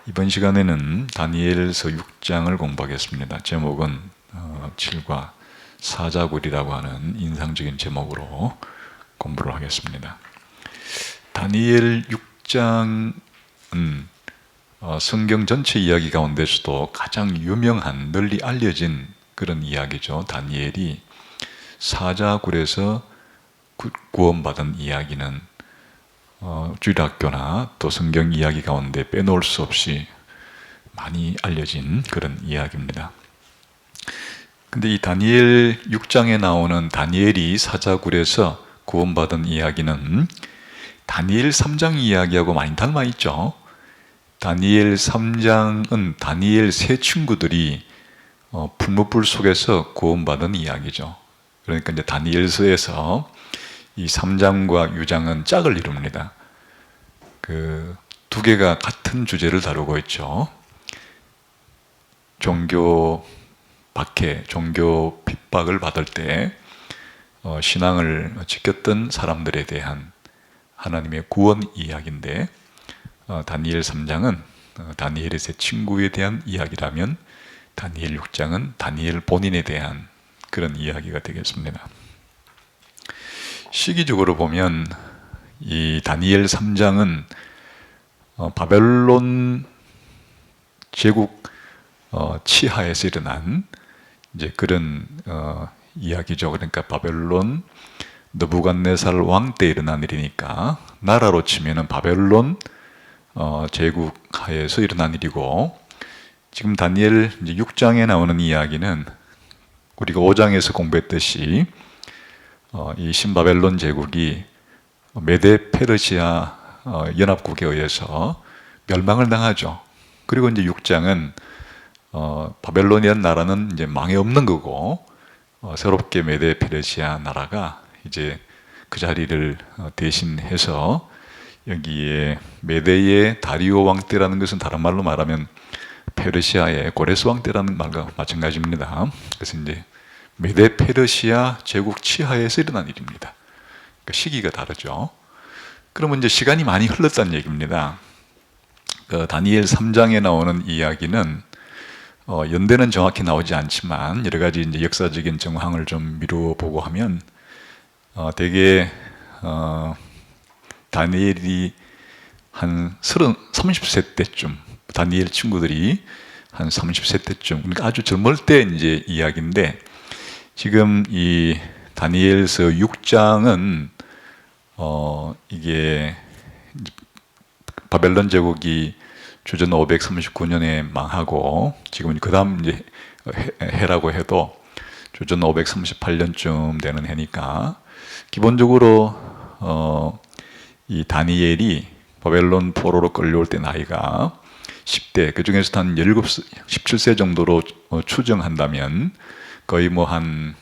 이번 시간에는 다니엘서 6장을 공부하겠습니다. 제목은 7과 사자굴이라고 하는 인상적인 제목으로 공부를 하겠습니다. 다니엘 6장은 성경 전체 이야기 가운데서도 가장 유명한, 널리 알려진 그런 이야기죠. 다니엘이 사자굴에서 구원받은 이야기는 주일학교나 또 성경 이야기 가운데 빼놓을 수 없이 많이 알려진 그런 이야기입니다. 근데 이 다니엘 6장에 나오는 다니엘이 사자굴에서 구원받은 이야기는 다니엘 3장 이야기하고 많이 닮아 있죠. 다니엘 3장은 다니엘 세 친구들이 풀무불 속에서 구원받은 이야기죠. 그러니까 이제 다니엘서에서 이 3장과 6장은 짝을 이룹니다. 그 두 개가 같은 주제를 다루고 있죠. 종교 박해, 종교 핍박을 받을 때 신앙을 지켰던 사람들에 대한 하나님의 구원 이야기인데, 다니엘 3장은 다니엘의 세 친구에 대한 이야기라면 다니엘 6장은 다니엘 본인에 대한 그런 이야기가 되겠습니다. 시기적으로 보면 이 다니엘 3장은 바벨론 제국 치하에서 일어난 이제 그런 이야기죠. 그러니까 바벨론 느부갓네살 왕 때 일어난 일이니까 나라로 치면은 바벨론 제국 하에서 일어난 일이고, 지금 다니엘 이제 6장에 나오는 이야기는 우리가 5장에서 공부했듯이 이 신바벨론 제국이 메데 페르시아 연합국에 의해서 멸망을 당하죠. 그리고 이제 6장은 바벨론이라는 나라는 이제 망해 없는 거고, 새롭게 메데 페르시아 나라가 이제 그 자리를 대신해서 여기에 메데의 다리오 왕 때라는 것은 다른 말로 말하면 페르시아의 고레스 왕 때라는 말과 마찬가지입니다. 그래서 이제 메데 페르시아 제국 치하에서 일어난 일입니다. 그러니까 시기가 다르죠. 그러면 이제 시간이 많이 흘렀다는 얘기입니다. 다니엘 3장에 나오는 이야기는 연대는 정확히 나오지 않지만 여러 가지 이제 역사적인 정황을 좀 미루어 보고 하면 대개 다니엘이 한 30세 때쯤, 다니엘 친구들이 한 30세 때쯤, 그러니까 아주 젊을 때 이제 이야기인데, 지금 이 다니엘서 6장은 이게 바벨론 제국이 주전 539년에 망하고, 지금 그 다음 이제 해라고 해도 주전 538년쯤 되는 해니까, 기본적으로 이 다니엘이 바벨론 포로로 끌려올 때 나이가 10대, 그 중에서 한 17세 정도로 추정한다면 거의 뭐 한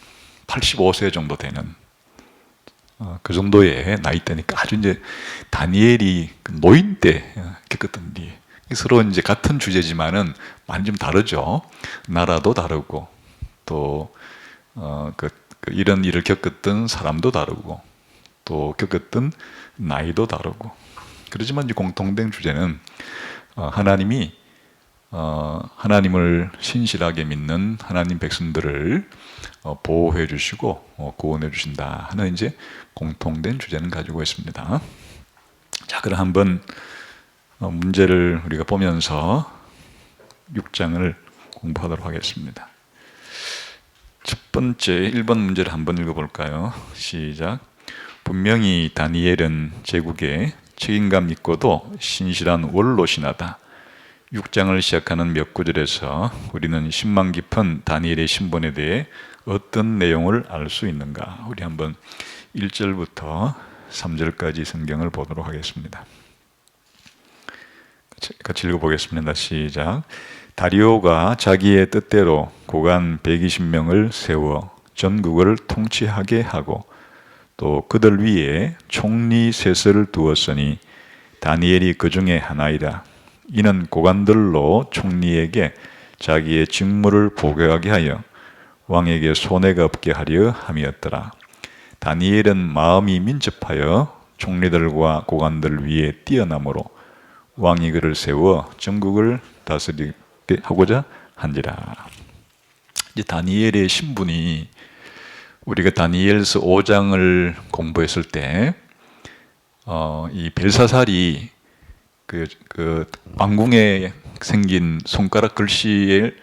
85세 정도 되는 그 정도의 나이대니까, 아주 이제 다니엘이 노인 때 겪었던 일, 서로 이제 같은 주제지만은 많이 좀 다르죠. 나라도 다르고 또 이런 일을 겪었던 사람도 다르고 또 겪었던 나이도 다르고, 그렇지만 이제 공통된 주제는 하나님이 하나님을 신실하게 믿는 하나님 백성들을 보호해 주시고 구원해 주신다 하는 이제 공통된 주제는 가지고 있습니다. 자, 그럼 한번 문제를 우리가 보면서 6장을 공부하도록 하겠습니다. 첫 번째 1번 문제를 한번 읽어볼까요? 시작. 분명히 다니엘은 제국에 책임감 있고도 신실한 원로신하다. 6장을 시작하는 몇 구절에서 우리는 신망 깊은 다니엘의 신분에 대해 어떤 내용을 알 수 있는가? 우리 한번 1절부터 3절까지 성경을 보도록 하겠습니다. 같이 읽어보겠습니다. 시작. 다리오가 자기의 뜻대로 고관 120명을 세워 전국을 통치하게 하고 또 그들 위에 총리 셋을 두었으니 다니엘이 그 중에 하나이다. 이는 고관들로 총리에게 자기의 직무를 보고하게 하여 왕에게 손해가 없게 하려 함이었더라. 다니엘은 마음이 민첩하여 총리들과 고관들 위에 뛰어나므로 왕이 그를 세워 전국을 다스리게 하고자 한지라. 이제 다니엘의 신분이 우리가 다니엘서 5장을 공부했을 때, 이 벨사살이 그 왕궁에 생긴 손가락 글씨에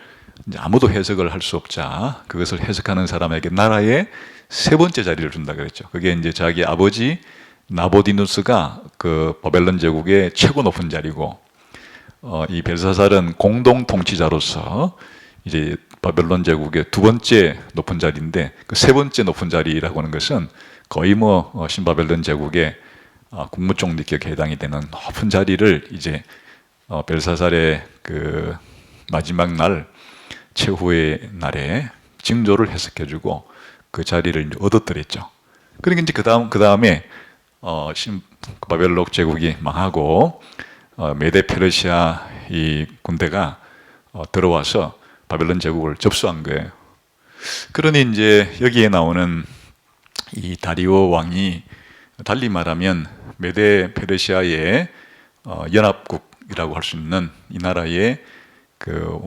이제 아무도 해석을 할 수 없자 그것을 해석하는 사람에게 나라의 세 번째 자리를 준다 그랬죠. 그게 이제 자기 아버지 나보디누스가 그 바벨론 제국의 최고 높은 자리고, 이 벨사살은 공동 통치자로서 이제 바벨론 제국의 두 번째 높은 자리인데, 그 세 번째 높은 자리라고 하는 것은 거의 뭐 신바벨론 제국의 국무총리격 해당이 되는 높은 자리를 이제 벨사살의 그 마지막 날 최후의 날에 징조를 해석해주고 그 자리를 이제 얻어들였죠. 그러니까 이제 그 다음에 바벨론 제국이 망하고 메데 페르시아 이 군대가 들어와서 바벨론 제국을 접수한 거예요. 그러니 이제 여기에 나오는 이 다리오 왕이 달리 말하면 메데 페르시아의 연합국이라고 할 수 있는 이 나라의 그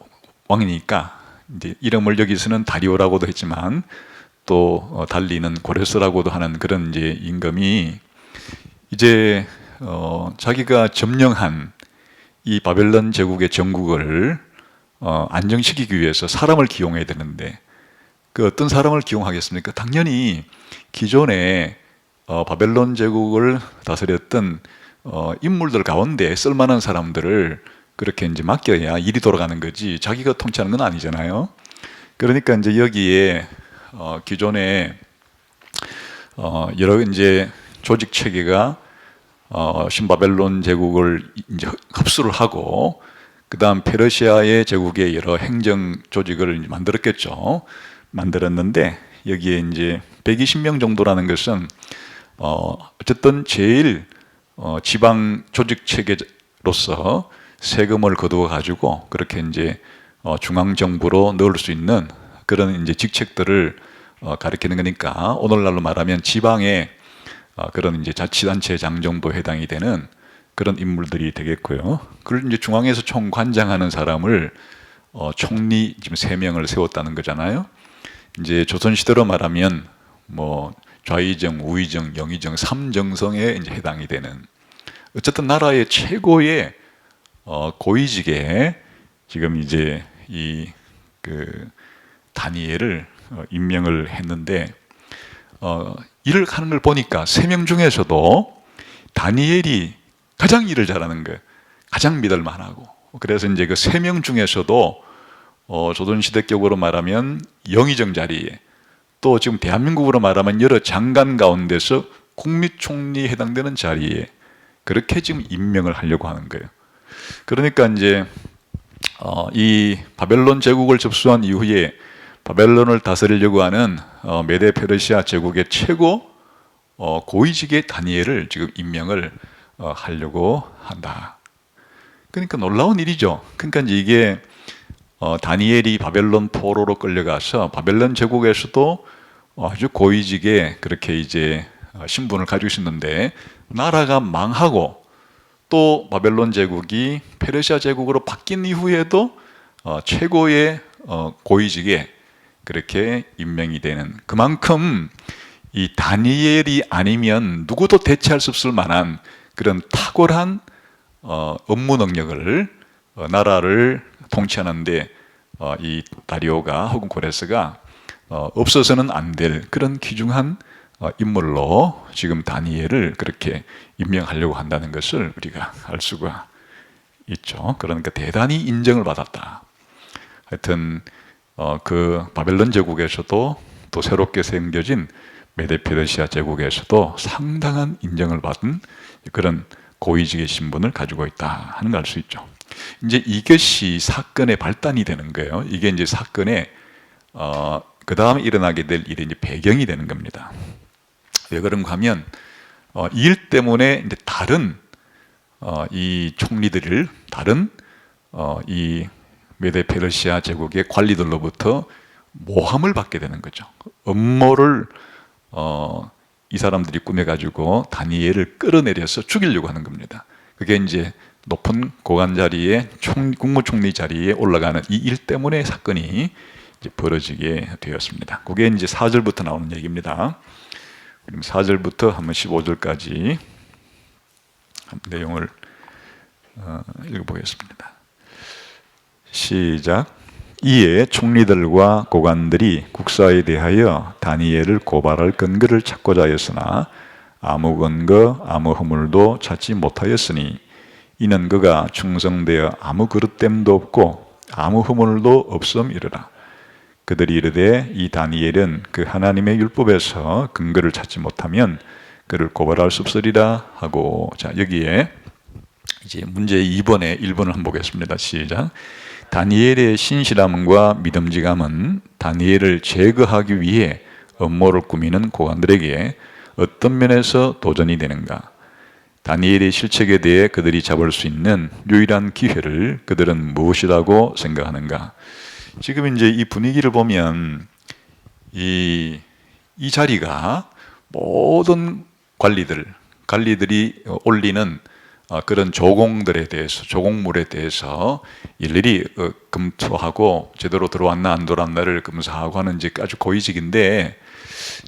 왕이니까, 이제 이름을 여기서는 다리오라고도 했지만 또 달리는 고레스라고도 하는 그런 이제 임금이 이제 자기가 점령한 이 바벨론 제국의 정국을 안정시키기 위해서 사람을 기용해야 되는데, 그 어떤 사람을 기용하겠습니까? 당연히 기존에 바벨론 제국을 다스렸던 인물들 가운데 쓸만한 사람들을 그렇게 이제 맡겨야 일이 돌아가는 거지 자기가 통치하는 건 아니잖아요. 그러니까 이제 여기에 기존에 여러 이제 조직 체계가 신바벨론 제국을 이제 흡수를 하고, 그 다음 페르시아의 제국의 여러 행정 조직을 만들었겠죠. 만들었는데 여기에 이제 120명 정도라는 것은 어쨌든 제일 지방 조직 체계로서 세금을 거두어 가지고 그렇게 이제 중앙 정부로 넣을 수 있는 그런 이제 직책들을 가리키는 거니까, 오늘날로 말하면 지방의 그런 이제 자치단체 장정부에 해당이 되는 그런 인물들이 되겠고요. 그걸 이제 중앙에서 총관장하는 사람을 총리 지금 3명을 세웠다는 거잖아요. 이제 조선시대로 말하면 뭐 좌의정, 우의정, 영의정, 삼정성에 이제 해당이 되는, 어쨌든 나라의 최고의 고위직에 지금 이제 이 그 다니엘을 임명을 했는데, 일을 하는 걸 보니까 3명 중에서도 다니엘이 가장 일을 잘하는 거예요. 가장 믿을만하고. 그래서 이제 그 3명 중에서도 조선시대격으로 말하면 영의정 자리에, 또 지금 대한민국으로 말하면 여러 장관 가운데서 국무총리에 해당되는 자리에 그렇게 지금 임명을 하려고 하는 거예요. 그러니까 이제 이 바벨론 제국을 접수한 이후에 바벨론을 다스리려고 하는 메데 페르시아 제국의 최고 고위직의 다니엘을 지금 임명을 하려고 한다. 그러니까 놀라운 일이죠. 그러니까 이제 이게 다니엘이 바벨론 포로로 끌려가서 바벨론 제국에서도 아주 고위직에 그렇게 이제 신분을 가지고 있었는데, 나라가 망하고 또 바벨론 제국이 페르시아 제국으로 바뀐 이후에도 최고의 고위직에 그렇게 임명이 되는, 그만큼 이 다니엘이 아니면 누구도 대체할 수 없을 만한 그런 탁월한 업무 능력을 나라를 통치하는데 이 다리오가 혹은 고레스가 없어서는 안 될 그런 귀중한 인물로 지금 다니엘을 그렇게 임명하려고 한다는 것을 우리가 알 수가 있죠. 그러니까 대단히 인정을 받았다. 하여튼 그 바벨론 제국에서도 또 새롭게 생겨진 메데 페르시아 제국에서도 상당한 인정을 받은 그런 고위직의 신분을 가지고 있다 하는 걸 알 수 있죠. 이제 이것이 사건의 발단이 되는 거예요. 이게 이제 사건의 그 다음에 일어나게 될 일이 이제 배경이 되는 겁니다. 왜 그런가 하면 이 일 때문에 이제 다른 이 총리들을, 다른 이 메데 페르시아 제국의 관리들로부터 모함을 받게 되는 거죠. 음모를 이 사람들이 꾸며가지고 다니엘을 끌어내려서 죽이려고 하는 겁니다. 그게 이제 높은 고관 자리에 국무총리 자리에 올라가는 이 일 때문에 사건이 이제 벌어지게 되었습니다. 그게 이제 4절부터 나오는 얘기입니다. 그럼 4절부터 한번 15절까지 내용을 읽어보겠습니다. 시작. 이에 총리들과 고관들이 국사에 대하여 다니엘을 고발할 근거를 찾고자 하였으나 아무 근거 아무 허물도 찾지 못하였으니 이는 그가 충성되어 아무 그릇됨도 없고 아무 허물도 없음이르라. 그들이 이르되 이 다니엘은 그 하나님의 율법에서 근거를 찾지 못하면 그를 고발할 수 없으리라 하고, 자 여기에 이제 문제 2번에 1번을 한번 보겠습니다. 시작. 다니엘의 신실함과 믿음직함은 다니엘을 제거하기 위해 음모를 꾸미는 고관들에게 어떤 면에서 도전이 되는가? 다니엘의 실책에 대해 그들이 잡을 수 있는 유일한 기회를 그들은 무엇이라고 생각하는가? 지금 이제 이 분위기를 보면 이 자리가 모든 관리들이 올리는 그런 조공들에 대해서, 조공물에 대해서 일일이 검토하고 제대로 들어왔나 안 들어왔나를 검사하고 하는 이제 아주 고위직인데,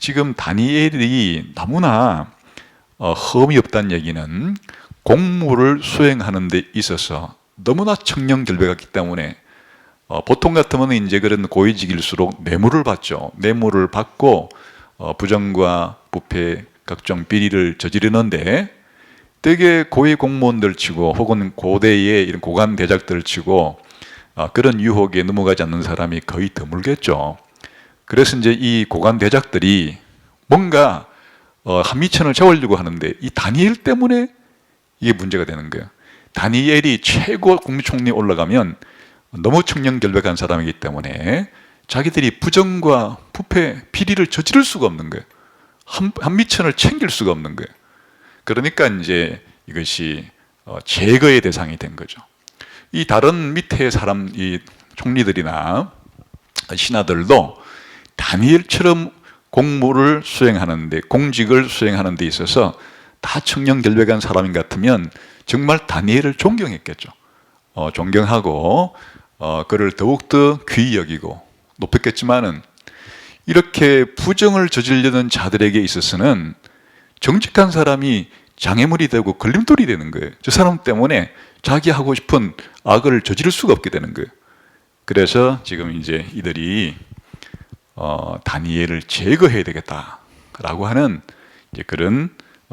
지금 다니엘이 너무나 흠이 없다는 얘기는 공무를 수행하는 데 있어서 너무나 청렴결백하기 때문에 보통 같으면 이제 그런 고위직일수록 뇌물을 받죠. 뇌물을 받고 부정과 부패 각종 비리를 저지르는데, 되게 고위 공무원들 치고 혹은 고대의 이런 고관 대작들 치고 그런 유혹에 넘어가지 않는 사람이 거의 드물겠죠. 그래서 이제 이 고관 대작들이 뭔가 한미천을 채우려고 하는데 이 다니엘 때문에 이게 문제가 되는 거예요. 다니엘이 최고 국무총리에 올라가면 너무 청렴결백한 사람이기 때문에 자기들이 부정과 부패, 비리를 저지를 수가 없는 거예요. 한미천을 챙길 수가 없는 거예요. 그러니까 이제 이것이 제거의 대상이 된 거죠. 이 다른 밑에 사람, 이 총리들이나 신하들도 다니엘처럼 공무를 수행하는데, 공직을 수행하는 데 있어서 다 청렴결백한 사람인 같으면 정말 다니엘을 존경했겠죠. 존경하고 그를 더욱더 귀히 여기고 높였겠지만은, 이렇게 부정을 저지르려는 자들에게 있어서는 정직한 사람이 장애물이 되고 걸림돌이 되는 거예요. 저 사람 때문에 자기 하고 싶은 악을 저지를 수가 없게 되는 거예요. 그래서 지금 이제 이들이 다니엘을 제거해야 되겠다라고 하는 이제 그런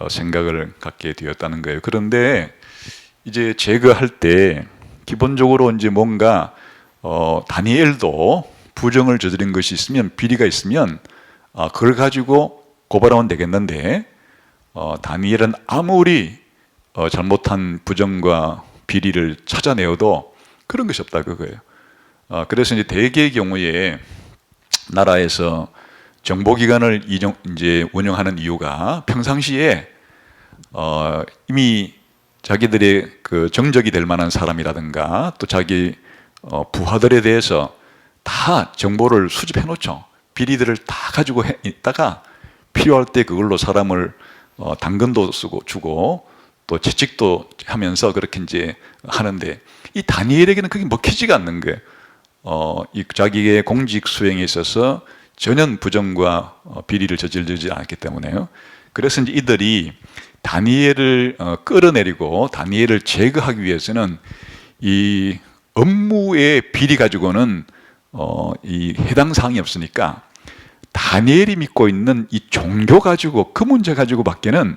생각을 갖게 되었다는 거예요. 그런데 이제 제거할 때 기본적으로 이제 뭔가 다니엘도 부정을 저지른 것이 있으면, 비리가 있으면 그걸 가지고 고발하면 되겠는데, 다니엘은 아무리 잘못한 부정과 비리를 찾아내어도 그런 것이 없다 그거예요. 그래서 이제 대개의 경우에 나라에서 정보기관을 이제 운영하는 이유가 평상시에 이미 자기들의 그 정적이 될 만한 사람이라든가 또 자기 부하들에 대해서 다 정보를 수집해 놓죠. 비리들을 다 가지고 있다가 필요할 때 그걸로 사람을 당근도 주고 또 채찍도 하면서 그렇게 이제 하는데, 이 다니엘에게는 그게 먹히지가 않는 거예요. 이 자기의 공직 수행에 있어서 전혀 부정과 비리를 저지르지 않았기 때문에요. 그래서 이제 이들이 다니엘을 끌어내리고 다니엘을 제거하기 위해서는 이 업무의 비리 가지고는 이 해당 사항이 없으니까 다니엘이 믿고 있는 이 종교 가지고, 그 문제 가지고 밖에는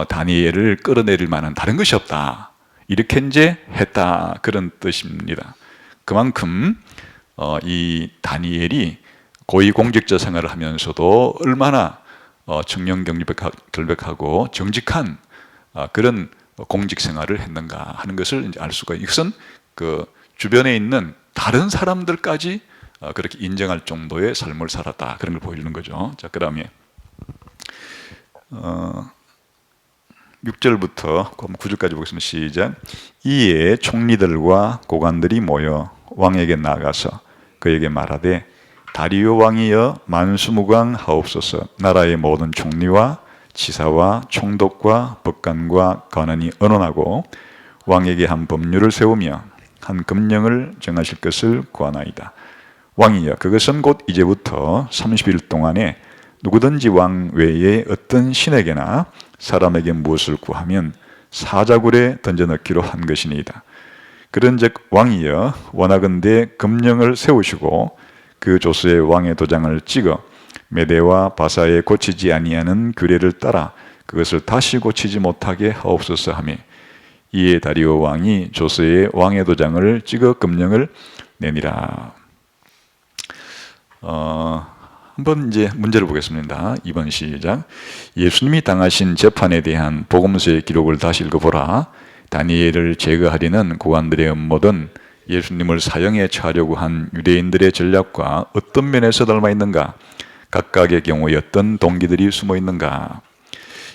다니엘을 끌어내릴 만한 다른 것이 없다, 이렇게 이제 했다, 그런 뜻입니다. 그만큼 이 다니엘이 고위공직자 생활을 하면서도 얼마나 청렴결백하고 정직한 그런 공직 생활을 했는가 하는 것을 이제 알 수가, 이것은 그 주변에 있는 다른 사람들까지 그렇게 인정할 정도의 삶을 살았다, 그런 걸 보여주는 거죠. 자, 그 다음에 6절부터 9절까지 보겠습니다. 시작. 이에 총리들과 고관들이 모여 왕에게 나아가서 그에게 말하되, 다리오 왕이여 만수무강하옵소서. 나라의 모든 총리와 지사와 총독과 법관과 관원이 언언하고 왕에게 한 법률을 세우며 한 금령을 정하실 것을 구하나이다. 왕이여, 그것은 곧 이제부터 30일 동안에 누구든지 왕 외에 어떤 신에게나 사람에게 무엇을 구하면 사자굴에 던져넣기로 한 것이니이다. 그런즉 왕이여, 원하건대 금령을 세우시고 그 조서에 왕의 도장을 찍어 메대와 바사에 고치지 아니하는 규례를 따라 그것을 다시 고치지 못하게 하옵소서 하며, 이에 다리오 왕이 조서에 왕의 도장을 찍어 금령을 내니라. 한번 이제 문제를 보겠습니다. 2번 시작. 예수님이 당하신 재판에 대한 복음서의 기록을 다시 읽어보라. 다니엘을 제거하려는 고관들의 음모든 예수님을 사형에 처하려고 한 유대인들의 전략과 어떤 면에서 닮아 있는가? 각각의 경우에 어떤 동기들이 숨어 있는가?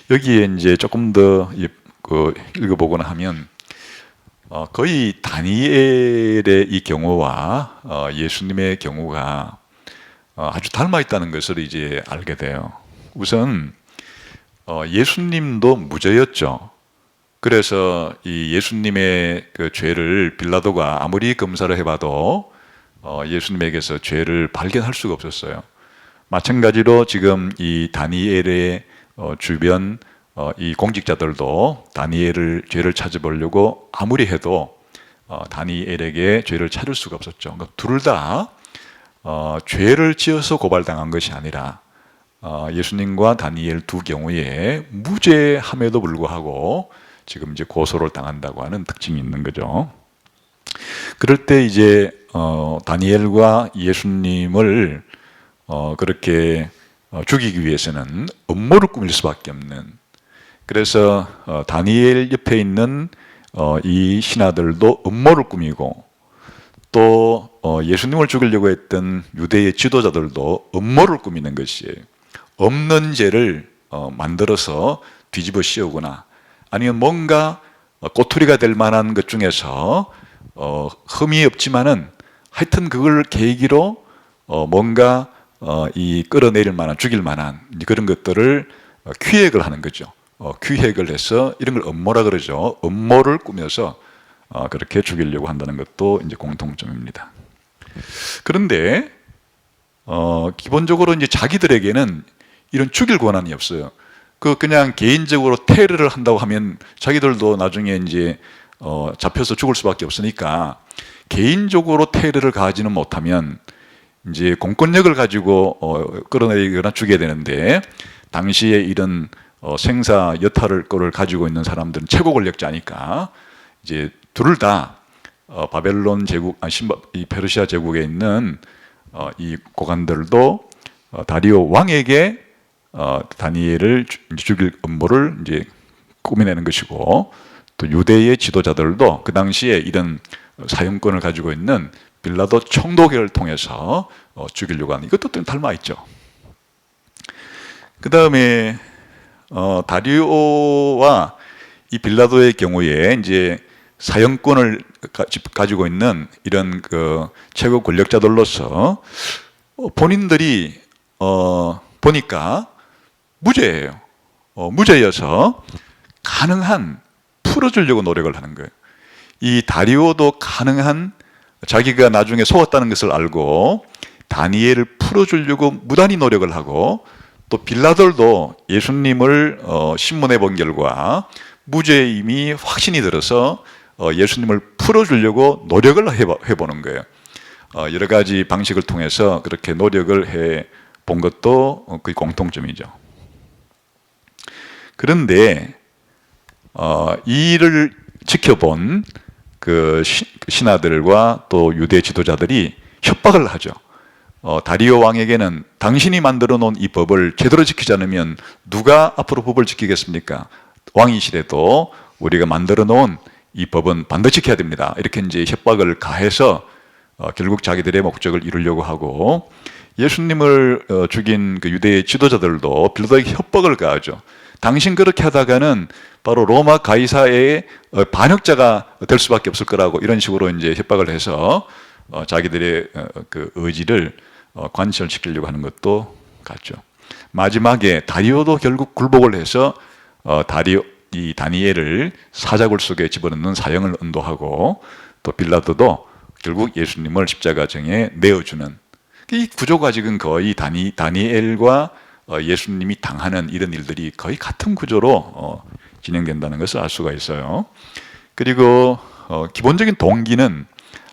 여기에 이제 조금 더 읽어보거나 하면 거의 다니엘의 이 경우와 예수님의 경우가 아주 닮아 있다는 것을 이제 알게 돼요. 우선 예수님도 무죄였죠. 그래서 이 예수님의 그 죄를 빌라도가 아무리 검사를 해봐도 예수님에게서 죄를 발견할 수가 없었어요. 마찬가지로 지금 이 다니엘의 주변 이 공직자들도 다니엘을 죄를 찾아보려고 아무리 해도 다니엘에게 죄를 찾을 수가 없었죠. 그러니까 둘 다 죄를 지어서 고발당한 것이 아니라 예수님과 다니엘 두 경우에 무죄함에도 불구하고 지금 이제 고소를 당한다고 하는 특징이 있는 거죠. 그럴 때 이제 다니엘과 예수님을 그렇게 죽이기 위해서는 음모를 꾸밀 수밖에 없는, 그래서 다니엘 옆에 있는 이 신하들도 음모를 꾸미고 또 예수님을 죽이려고 했던 유대의 지도자들도 음모를 꾸미는 것이에요. 없는 죄를 만들어서 뒤집어 씌우거나 아니면 뭔가 꼬투리가 될 만한 것 중에서 흠이 없지만은 하여튼 그걸 계기로 뭔가 이 끌어내릴 만한, 죽일 만한 그런 것들을 기획을 하는 거죠. 기획을 해서 이런 걸 음모라 그러죠. 음모를 꾸며서 그렇게 죽이려고 한다는 것도 이제 공통점입니다. 그런데 기본적으로 이제 자기들에게는 이런 죽일 권한이 없어요. 그냥 개인적으로 테러를 한다고 하면 자기들도 나중에 이제 잡혀서 죽을 수밖에 없으니까 개인적으로 테러를 가하지는 못하면 이제 공권력을 가지고 끌어내리거나 죽여야 되는데, 당시에 이런 생사 여탈을 거를 가지고 있는 사람들은 최고 권력자니까 이제 둘을 다 바벨론 제국, 이 페르시아 제국에 있는 이 고관들도 다리오 왕에게 다니엘을 죽일 음모를 이제 꾸며내는 것이고, 또 유대의 지도자들도 그 당시에 이런 사형권을 가지고 있는 빌라도 총독을 통해서 죽이려고 하는, 이것도 좀 닮아 있죠. 그 다음에 다리오와 이 빌라도의 경우에 이제 사형권을 가지고 있는 이런 그 최고 권력자들로서 본인들이 보니까 무죄예요. 무죄여서 가능한 풀어주려고 노력을 하는 거예요. 이 다리오도 가능한, 자기가 나중에 속았다는 것을 알고 다니엘을 풀어주려고 무단히 노력을 하고, 또 빌라도도 예수님을 신문해 본 결과 무죄임이 확신이 들어서 예수님을 풀어주려고 노력을 해보는 거예요. 여러 가지 방식을 통해서 그렇게 노력을 해 본 것도 거의 공통점이죠. 그런데 이 일을 지켜본 그 신하들과 또 유대 지도자들이 협박을 하죠. 다리오 왕에게는 당신이 만들어 놓은 이 법을 제대로 지키지 않으면 누가 앞으로 법을 지키겠습니까? 왕이시래도 우리가 만들어 놓은 이 법은 반드시 지켜야 됩니다. 이렇게 이제 협박을 가해서 결국 자기들의 목적을 이루려고 하고, 예수님을 죽인 그 유대의 지도자들도 빌라도에게 협박을 가하죠. 당신 그렇게 하다가는 바로 로마 가이사의 반역자가 될 수밖에 없을 거라고, 이런 식으로 이제 협박을 해서 자기들의 그 의지를 관철시키려고 하는 것도 같죠. 마지막에 다리오도 결국 굴복을 해서 이 다니엘을 사자굴 속에 집어넣는 사형을 언도하고 또 빌라도도 결국 예수님을 십자가정에 내어주는 이 구조가 지금 거의 다니엘과 예수님이 당하는 이런 일들이 거의 같은 구조로 진행된다는 것을 알 수가 있어요. 그리고 기본적인 동기는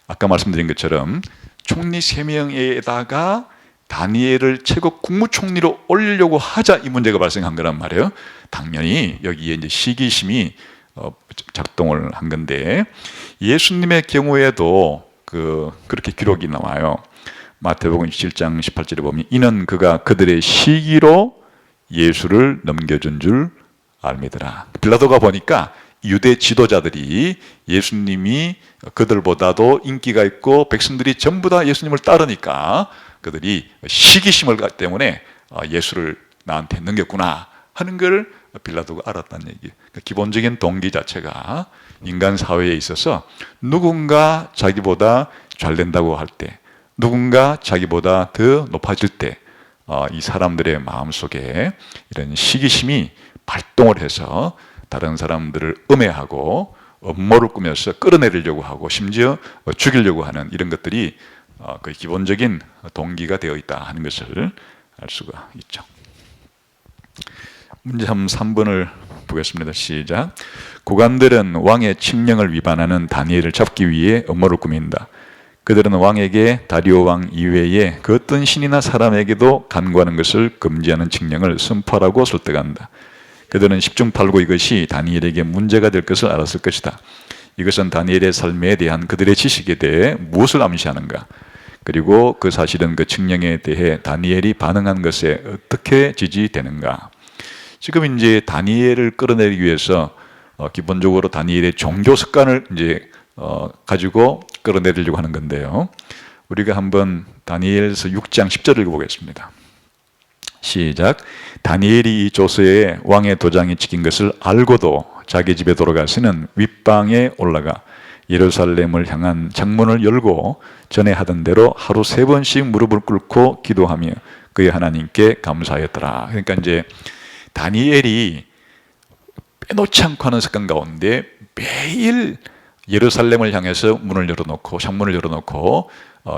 아까 말씀드린 것처럼 총리 3명에다가 다니엘을 최고 국무총리로 올리려고 하자 이 문제가 발생한 거란 말이에요. 당연히 여기에 이제 시기심이 작동을 한 건데, 예수님의 경우에도 그렇게 기록이 나와요. 마태복음 7장 18절에 보면 이는 그가 그들의 시기로 예수를 넘겨준 줄 알미더라. 빌라도가 보니까 유대 지도자들이 예수님이 그들보다도 인기가 있고 백성들이 전부 다 예수님을 따르니까 그들이 시기심을 때문에 예수를 나한테 넘겼구나 하는 걸 빌라도가 알았다는 얘기예요. 기본적인 동기 자체가 인간 사회에 있어서 누군가 자기보다 잘 된다고 할 때, 누군가 자기보다 더 높아질 때 이 사람들의 마음속에 이런 시기심이 발동을 해서 다른 사람들을 음해하고 음모를 꾸며서 끌어내리려고 하고 심지어 죽이려고 하는 이런 것들이 거의 기본적인 동기가 되어 있다 하는 것을 알 수가 있죠. 문제 3번을 보겠습니다. 시작. 고관들은 왕의 칙령을 위반하는 다니엘을 잡기 위해 음모를 꾸민다. 그들은 왕에게 다리오 왕 이외에 그 어떤 신이나 사람에게도 간구하는 것을 금지하는 칙령을 선포하라고 설득한다. 그들은 10중 8구 이것이 다니엘에게 문제가 될 것을 알았을 것이다. 이것은 다니엘의 삶에 대한 그들의 지식에 대해 무엇을 암시하는가? 그리고 그 사실은 그 칙령에 대해 다니엘이 반응한 것에 어떻게 지지되는가? 지금 이제 다니엘을 끌어내리기 위해서 기본적으로 다니엘의 종교 습관을 이제 가지고 끌어내리려고 하는 건데요. 우리가 한번 다니엘서 6장 10절을 읽어보겠습니다. 시작. 다니엘이 이 조서에 왕의 도장이 찍힌 것을 알고도 자기 집에 돌아가서는 윗방에 올라가 예루살렘을 향한 창문을 열고 전에 하던 대로 하루 3번씩 무릎을 꿇고 기도하며 그의 하나님께 감사하였더라. 그러니까 이제 다니엘이 빼놓지 않고 하는 습관 가운데 매일 예루살렘을 향해서 문을 열어놓고 창문을 열어놓고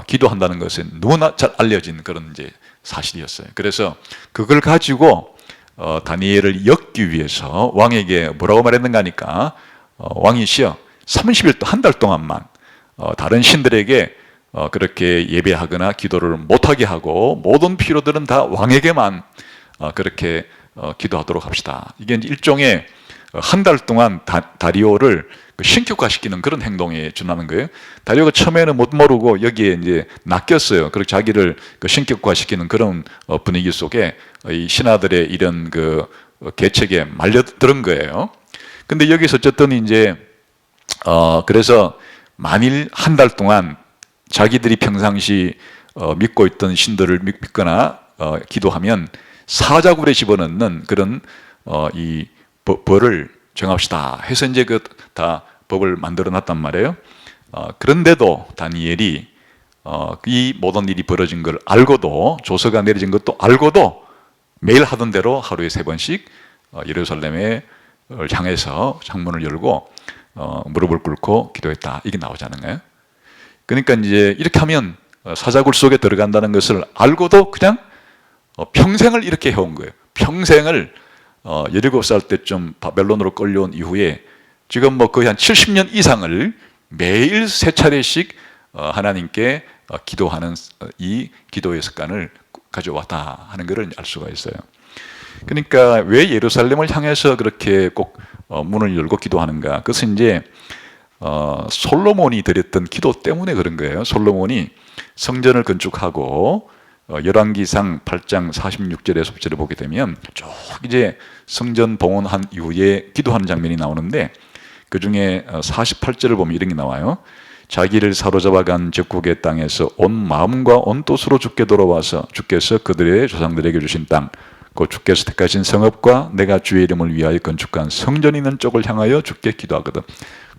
기도한다는 것은 누구나 잘 알려진 그런 이제 사실이었어요. 그래서 그걸 가지고 다니엘을 엮기 위해서 왕에게 뭐라고 말했는가 하니까 왕이시여 30일 한 달 동안만 다른 신들에게 그렇게 예배하거나 기도를 못하게 하고 모든 필요들은 다 왕에게만 그렇게 기도하도록 합시다. 이게 일종의 한 달 동안 다리오를 신격화시키는 그런 행동에 준하는 거예요. 다리오가 처음에는 못 모르고 여기에 이제 낚였어요. 그렇게 자기를 신격화시키는 그런 분위기 속에 이 신하들의 이런 계책에 말려드는 거예요. 근데 여기서 어쨌든 이제 그래서 만일 한 달 동안 자기들이 평상시 믿고 있던 신들을 믿거나 기도하면 사자굴에 집어넣는 그런 이 벌을 정합시다 해서 이제 다 법을 만들어 놨단 말이에요. 그런데도 다니엘이 이 모든 일이 벌어진 걸 알고도, 조서가 내려진 것도 알고도 매일 하던 대로 하루에 3번씩 예루살렘에 향해서 창문을 열고 무릎을 꿇고 기도했다. 이게 나오잖아요. 거예요. 그러니까 이제 이렇게 하면 사자굴 속에 들어간다는 것을 알고도 그냥 평생을 이렇게 해온 거예요. 평생을 17살 때쯤 바벨론으로 끌려온 이후에 지금 뭐 거의 한 70년 이상을 매일 3차례씩 하나님께 기도하는 이 기도의 습관을 가져왔다 하는 것을 알 수가 있어요. 그러니까 왜 예루살렘을 향해서 그렇게 꼭 문을 열고 기도하는가? 그것은 이제 솔로몬이 드렸던 기도 때문에 그런 거예요. 솔로몬이 성전을 건축하고 열왕기상 8장 46절에서 10절을 보게 되면 쭉 이제 성전 봉헌한 이후에 기도하는 장면이 나오는데 그 중에 48절을 보면 이런 게 나와요. 자기를 사로잡아간 적국의 땅에서 온 마음과 온 뜻으로 주께 돌아와서 주께서 그들의 조상들에게 주신 땅, 곧 주께서 택하신 성읍과 내가 주의 이름을 위하여 건축한 성전이 있는 쪽을 향하여 주께 기도하거든.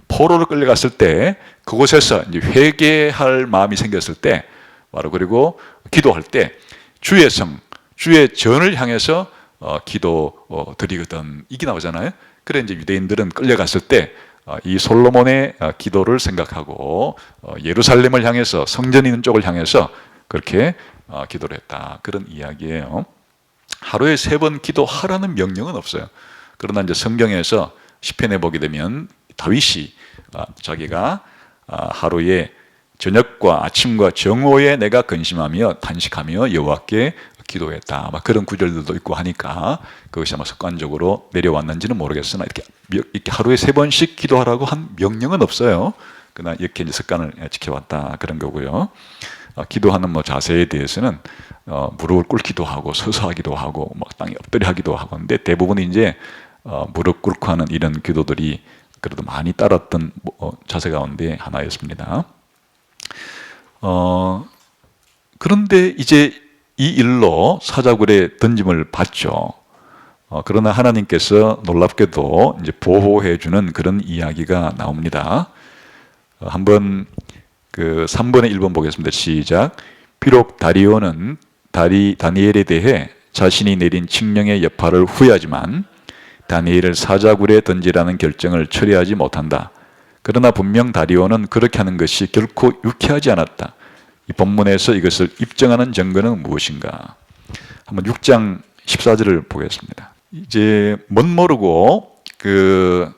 포로로 끌려갔을 때 그곳에서 이제 회개할 마음이 생겼을 때 바로 그리고 기도할 때 주의 성, 주의 전을 향해서 기도 드리거든. 이게 나오잖아요. 그래 이제 유대인들은 끌려갔을 때 이 솔로몬의 기도를 생각하고 예루살렘을 향해서 성전 있는 쪽을 향해서 그렇게 기도를 했다. 그런 이야기예요. 하루에 3번 기도하라는 명령은 없어요. 그러나 이제 성경에서 시편에 보게 되면 다윗이 자기가 하루에 저녁과 아침과 정오에 내가 근심하며 탄식하며 여호와께 기도했다. 막 그런 구절들도 있고 하니까 그것이 아마 습관적으로 내려왔는지는 모르겠으나 이렇게 하루에 3번씩 기도하라고 한 명령은 없어요. 그러나 이렇게 이제 습관을 지켜왔다. 그런 거고요. 기도하는 뭐 자세에 대해서는 무릎을 꿇기도 하고 서서 하기도 하고 막 땅에 엎드려 하기도 하고 하는데 대부분 이제 무릎 꿇고 하는 이런 기도들이 그래도 많이 따랐던 자세 가운데 하나였습니다. 그런데 이제 이 일로 사자굴에 던짐을 받죠. 그러나 하나님께서 놀랍게도 이제 보호해주는 그런 이야기가 나옵니다. 한번 그 3번의 1번 보겠습니다. 시작. 비록 다리오는 다니엘에 대해 자신이 내린 칙령의 여파를 후회하지만 다니엘을 사자굴에 던지라는 결정을 처리하지 못한다. 그러나 분명 다리오는 그렇게 하는 것이 결코 유쾌하지 않았다. 이 본문에서 이것을 입증하는 증거는 무엇인가? 한번 6장 14절을 보겠습니다. 이제 못 모르고 그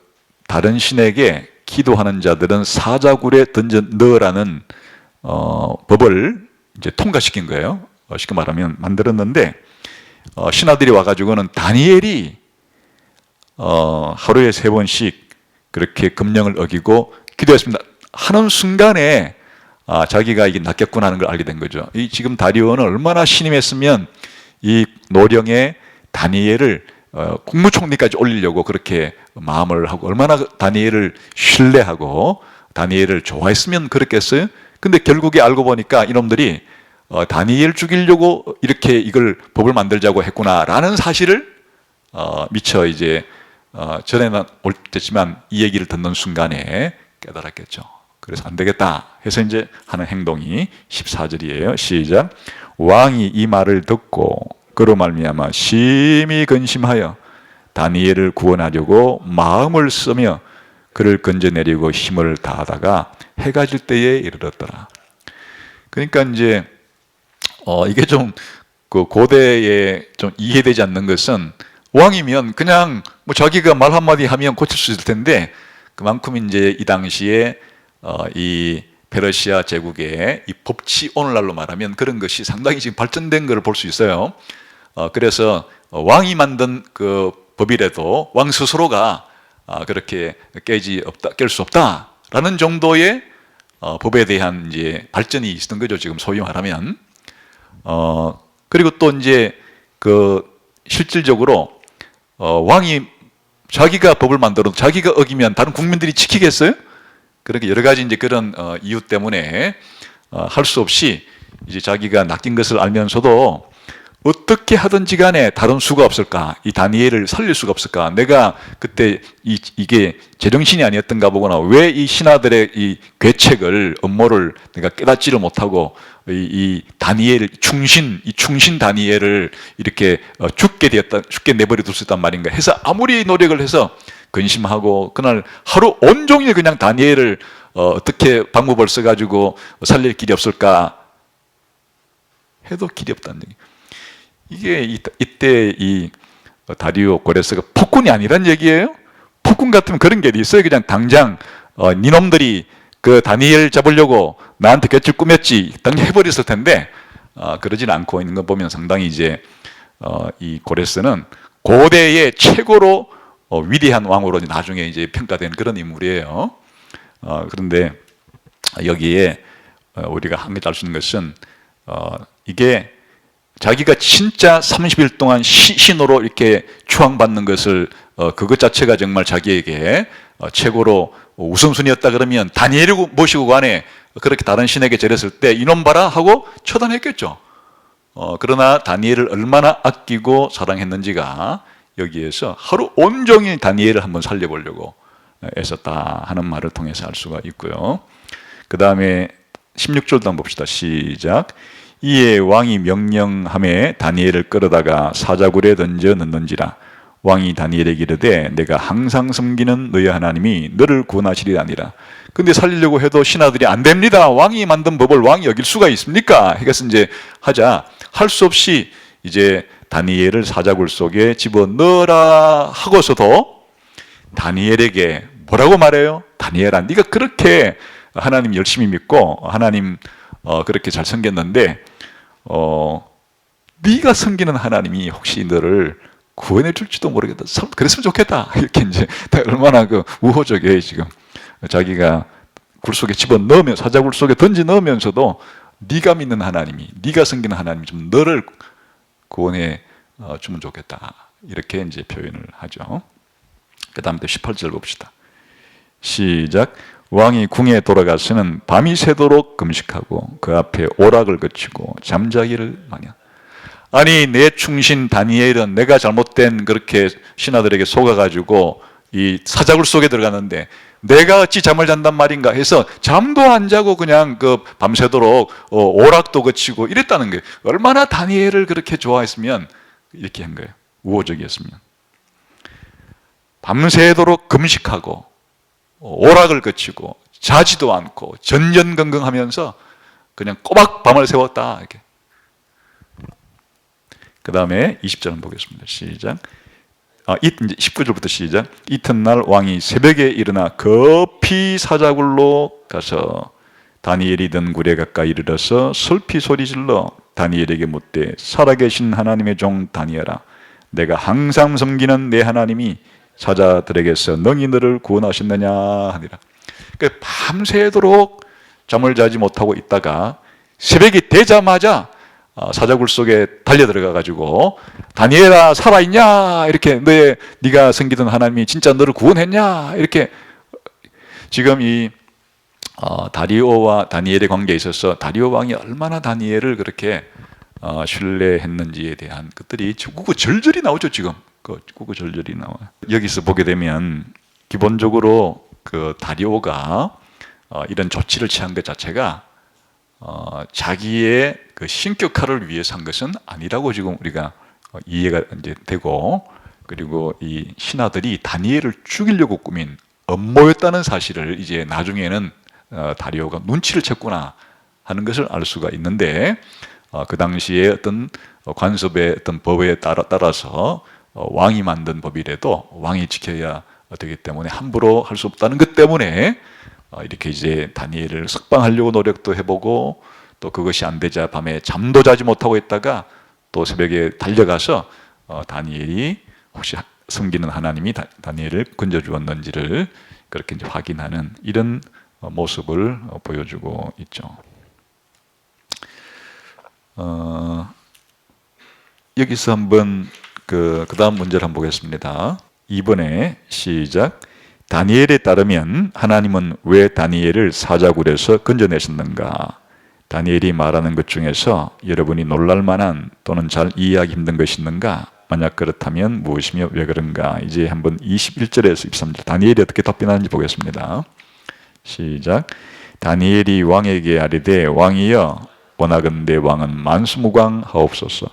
다른 신에게 기도하는 자들은 사자굴에 던져 넣으라는 법을 이제 통과시킨 거예요. 쉽게 말하면 만들었는데 신하들이 와가지고는 다니엘이 하루에 3번씩 그렇게 금령을 어기고 기도했습니다 하는 순간에 자기가 이게 낚였구나 하는 걸 알게 된 거죠. 이 지금 다리오는 얼마나 신임했으면 이 노령의 다니엘을 국무총리까지 올리려고 그렇게 마음을 하고 얼마나 다니엘을 신뢰하고 다니엘을 좋아했으면 그렇겠어요. 근데 결국에 알고 보니까 이놈들이 다니엘 죽이려고 이렇게 이걸 법을 만들자고 했구나라는 사실을 미처 이제 전에는 올 때지만 이 얘기를 듣는 순간에 깨달았겠죠. 그래서 안 되겠다 해서 이제 하는 행동이 14절이에요. 시작. 왕이 이 말을 듣고 그로 말미암아 심히 근심하여 다니엘을 구원하려고 마음을 쓰며 그를 건져내리고 힘을 다하다가 해가 질 때에 이르렀더라. 그러니까 이제 이게 좀 그 고대에 좀 이해되지 않는 것은 왕이면 그냥 뭐 자기가 말 한마디 하면 고칠 수 있을 텐데 그만큼 이제 이 당시에 이 페르시아 제국의 이 법치 오늘날로 말하면 그런 것이 상당히 지금 발전된 것을 볼 수 있어요. 그래서 왕이 만든 그 법이라도 왕 스스로가 그렇게 깰 수 없다라는 정도의 법에 대한 이제 발전이 있었던 거죠. 지금 소위 말하면. 그리고 또 이제 그 실질적으로 왕이 자기가 법을 만들어도 자기가 어기면 다른 국민들이 지키겠어요? 그렇게 여러 가지 이제 그런 이유 때문에 할 수 없이 이제 자기가 낚인 것을 알면서도 어떻게 하든지 간에 다른 수가 없을까? 이 다니엘을 살릴 수가 없을까? 내가 그때 이게 제정신이 아니었던가 보거나 왜 이 신하들의 이 괴책을 음모를 내가 깨닫지를 못하고 이 다니엘 충신 다니엘을 이렇게 죽게 내버려 둘 수 있단 말인가 해서 아무리 노력을 해서 근심하고 그날 하루 온종일 그냥 다니엘을 어떻게 방법을 써가지고 살릴 길이 없을까 해도 길이 없다는 얘기. 이게 이때 이 다리오 고레스가 폭군이 아니란 얘기예요. 폭군 같으면 그런 게 있어요. 그냥 당장 니놈들이 그 다니엘 잡으려고 나한테 곁을 꾸몄지 당장 해버렸을 텐데 그러진 않고 있는 거 보면 상당히 이제 이 고레스는 고대의 최고로 위대한 왕으로 나중에 이제 평가된 그런 인물이에요. 그런데 여기에 우리가 한 가지 알 수 있는 것은 이게 자기가 진짜 30일 동안 신으로 이렇게 추앙받는 것을 그것 자체가 정말 자기에게 최고로 우선순위였다 그러면 다니엘을 모시고 관에 그렇게 다른 신에게 절했을 때 이놈 봐라 하고 처단했겠죠. 그러나 다니엘을 얼마나 아끼고 사랑했는지가 여기에서 하루 온종일 다니엘을 한번 살려보려고 애썼다 하는 말을 통해서 알 수가 있고요. 그 다음에 16절도 한번 봅시다. 시작. 이에 왕이 명령함에 다니엘을 끌어다가 사자굴에 던져 넣는지라. 왕이 다니엘에게 이르되 내가 항상 섬기는 너희 하나님이 너를 구원하시리 아니라. 근데 살리려고 해도 신하들이 안 됩니다. 왕이 만든 법을 왕이 어길 수가 있습니까? 해서 이제 하자 할 수 없이 이제 다니엘을 사자굴 속에 집어넣어라 하고서도 다니엘에게 뭐라고 말해요? 다니엘아, 네가 그렇게 하나님 열심히 믿고 하나님 그렇게 잘 섬겼는데 네가 섬기는 하나님이 혹시 너를 구원해 줄지도 모르겠다. 그랬으면 좋겠다. 이렇게 이제 얼마나 그 우호적이에요 지금. 자기가 굴 속에 집어 넣으면 사자굴 속에 던지 넣으면서도 네가 믿는 하나님이, 네가 섬기는 하나님이 좀 너를 구원해 주면 좋겠다. 이렇게 이제 표현을 하죠. 그 다음에 18절 봅시다. 시작. 왕이 궁에 돌아가서는 밤이 새도록 금식하고 그 앞에 오락을 거치고 잠자기를 많이 한다. 아니 내 충신 다니엘은 내가 잘못된 그렇게 신하들에게 속아가지고 이 사자굴 속에 들어갔는데 내가 어찌 잠을 잔단 말인가 해서 잠도 안 자고 그냥 그 밤새도록 오락도 거치고 이랬다는 거예요. 얼마나 다니엘을 그렇게 좋아했으면 이렇게 한 거예요. 우호적이었으면. 밤새도록 금식하고 오락을 거치고 자지도 않고 전전긍긍하면서 그냥 꼬박 밤을 새웠다. 이렇게. 그 다음에 20절 보겠습니다. 시작. 이제 19절부터 시작. 이튿날 왕이 새벽에 일어나 급히 사자굴로 가서 다니엘이 든 굴에 가까이 이르러서 슬피 소리질러 다니엘에게 묻되 살아계신 하나님의 종 다니엘아, 내가 항상 섬기는 내 하나님이 사자들에게서 능히 너를 구원하셨느냐 하니라. 그러니까 밤새도록 잠을 자지 못하고 있다가 새벽이 되자마자 사자굴 속에 달려 들어가 가지고 다니엘아 살아있냐 이렇게 네가 섬기던 하나님이 진짜 너를 구원했냐 이렇게. 지금 이 다리오와 다니엘의 관계에 있어서 다리오 왕이 얼마나 다니엘을 그렇게 신뢰했는지에 대한 것들이 구구절절히 나오죠. 지금 구구절절히 나와요. 여기서 보게 되면 기본적으로 그 다리오가 이런 조치를 취한 것 자체가 자기의 그 신격화를 위해서 한 것은 아니라고 지금 우리가 이해가 이제 되고, 그리고 이 신하들이 다니엘을 죽이려고 꾸민 음모였다는 사실을 이제 나중에는 다리오가 눈치를 챘구나 하는 것을 알 수가 있는데, 그 당시에 어떤 관습의 어떤 법에 따라서 왕이 만든 법이라도 왕이 지켜야 되기 때문에 함부로 할 수 없다는 것 때문에 이렇게 이제 다니엘을 석방하려고 노력도 해보고, 또 그것이 안 되자 밤에 잠도 자지 못하고 있다가 또 새벽에 달려가서 다니엘이 혹시 섬기는 하나님이 다니엘을 건져주었는지를 그렇게 이제 확인하는 이런 모습을 보여주고 있죠. 여기서 한번 그 다음 문제를 한번 보겠습니다. 2번에 시작. 다니엘에 따르면 하나님은 왜 다니엘을 사자굴에서 건져내셨는가? 다니엘이 말하는 것 중에서 여러분이 놀랄 만한 또는 잘 이해하기 힘든 것이 있는가? 만약 그렇다면 무엇이며 왜 그런가? 이제 한번 21절에서 23절 다니엘이 어떻게 답변하는지 보겠습니다. 시작. 다니엘이 왕에게 아뢰되 왕이여 원하건대 왕은 만수무강하옵소서.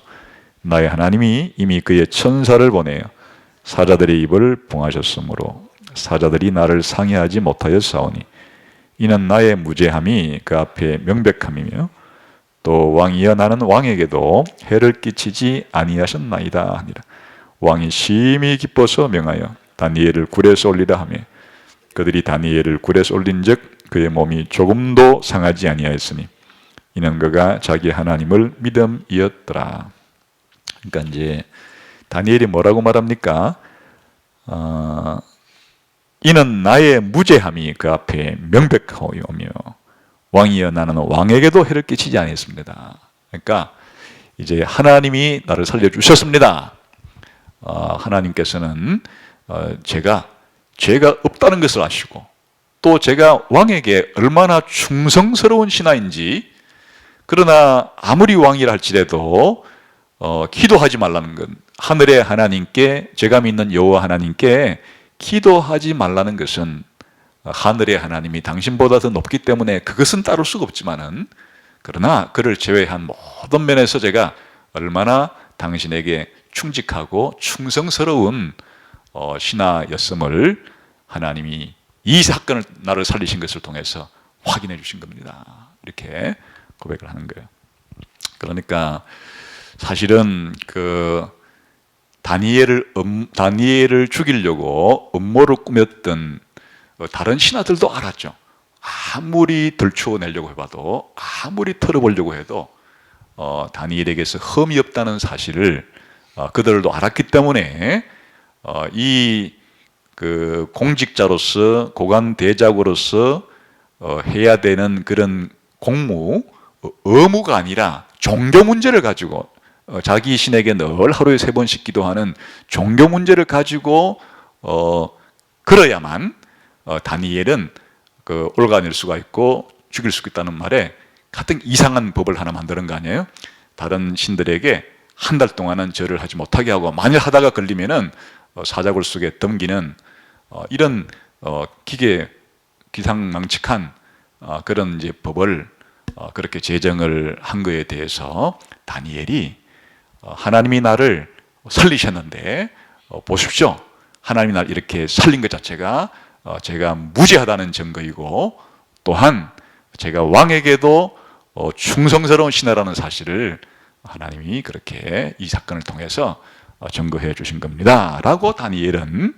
나의 하나님이 이미 그의 천사를 보내어 사자들의 입을 봉하셨으므로 사자들이 나를 상해하지 못하였사오니 이는 나의 무죄함이 그 앞에 명백함이며 또 왕이여 나는 왕에게도 해를 끼치지 아니하셨나이다 하니라. 왕이 심히 기뻐서 명하여 다니엘을 굴에서 올리라 하며 그들이 다니엘을 굴에서 올린즉 그의 몸이 조금도 상하지 아니하였으니 이는 그가 자기 하나님을 믿음이었더라. 그러니까 이제 다니엘이 뭐라고 말합니까? 이는 나의 무죄함이 그 앞에 명백하오며 왕이여 나는 왕에게도 해를 끼치지 않았습니다. 그러니까 이제 하나님이 나를 살려주셨습니다. 하나님께서는 제가 죄가 없다는 것을 아시고 또 제가 왕에게 얼마나 충성스러운 신하인지, 그러나 아무리 왕이라 할지라도 기도하지 말라는 건, 하늘의 하나님께, 제가 믿는 여호와 하나님께 기도하지 말라는 것은 하늘의 하나님이 당신보다 더 높기 때문에 그것은 따를 수가 없지만은, 그러나 그를 제외한 모든 면에서 제가 얼마나 당신에게 충직하고 충성스러운 신하였음을 하나님이 이 사건을 나를 살리신 것을 통해서 확인해 주신 겁니다. 이렇게 고백을 하는 거예요. 그러니까 사실은 그 다니엘을 죽이려고 음모를 꾸몄던 다른 신하들도 알았죠. 아무리 들추어내려고 해봐도, 아무리 털어보려고 해도 다니엘에게서 흠이 없다는 사실을 그들도 알았기 때문에 이 그 공직자로서, 고관 대작으로서 해야 되는 그런 공무, 의무가 아니라 종교 문제를 가지고, 자기 신에게 늘 하루에 3번씩 기도하는 종교 문제를 가지고 그래야만 다니엘은 그 올가낼 수가 있고 죽일 수 있다는 말에 같은 이상한 법을 하나 만드는 거 아니에요? 다른 신들에게 한 달 동안은 절을 하지 못하게 하고, 만일 하다가 걸리면은 사자굴 속에 덤기는 이런 기상망측한 그런 이제 법을 그렇게 제정을 한 거에 대해서 다니엘이 하나님이 나를 살리셨는데 보십시오, 하나님이 나를 이렇게 살린 것 자체가 제가 무죄하다는 증거이고, 또한 제가 왕에게도 충성스러운 신하라는 사실을 하나님이 그렇게 이 사건을 통해서 증거해 주신 겁니다 라고 다니엘은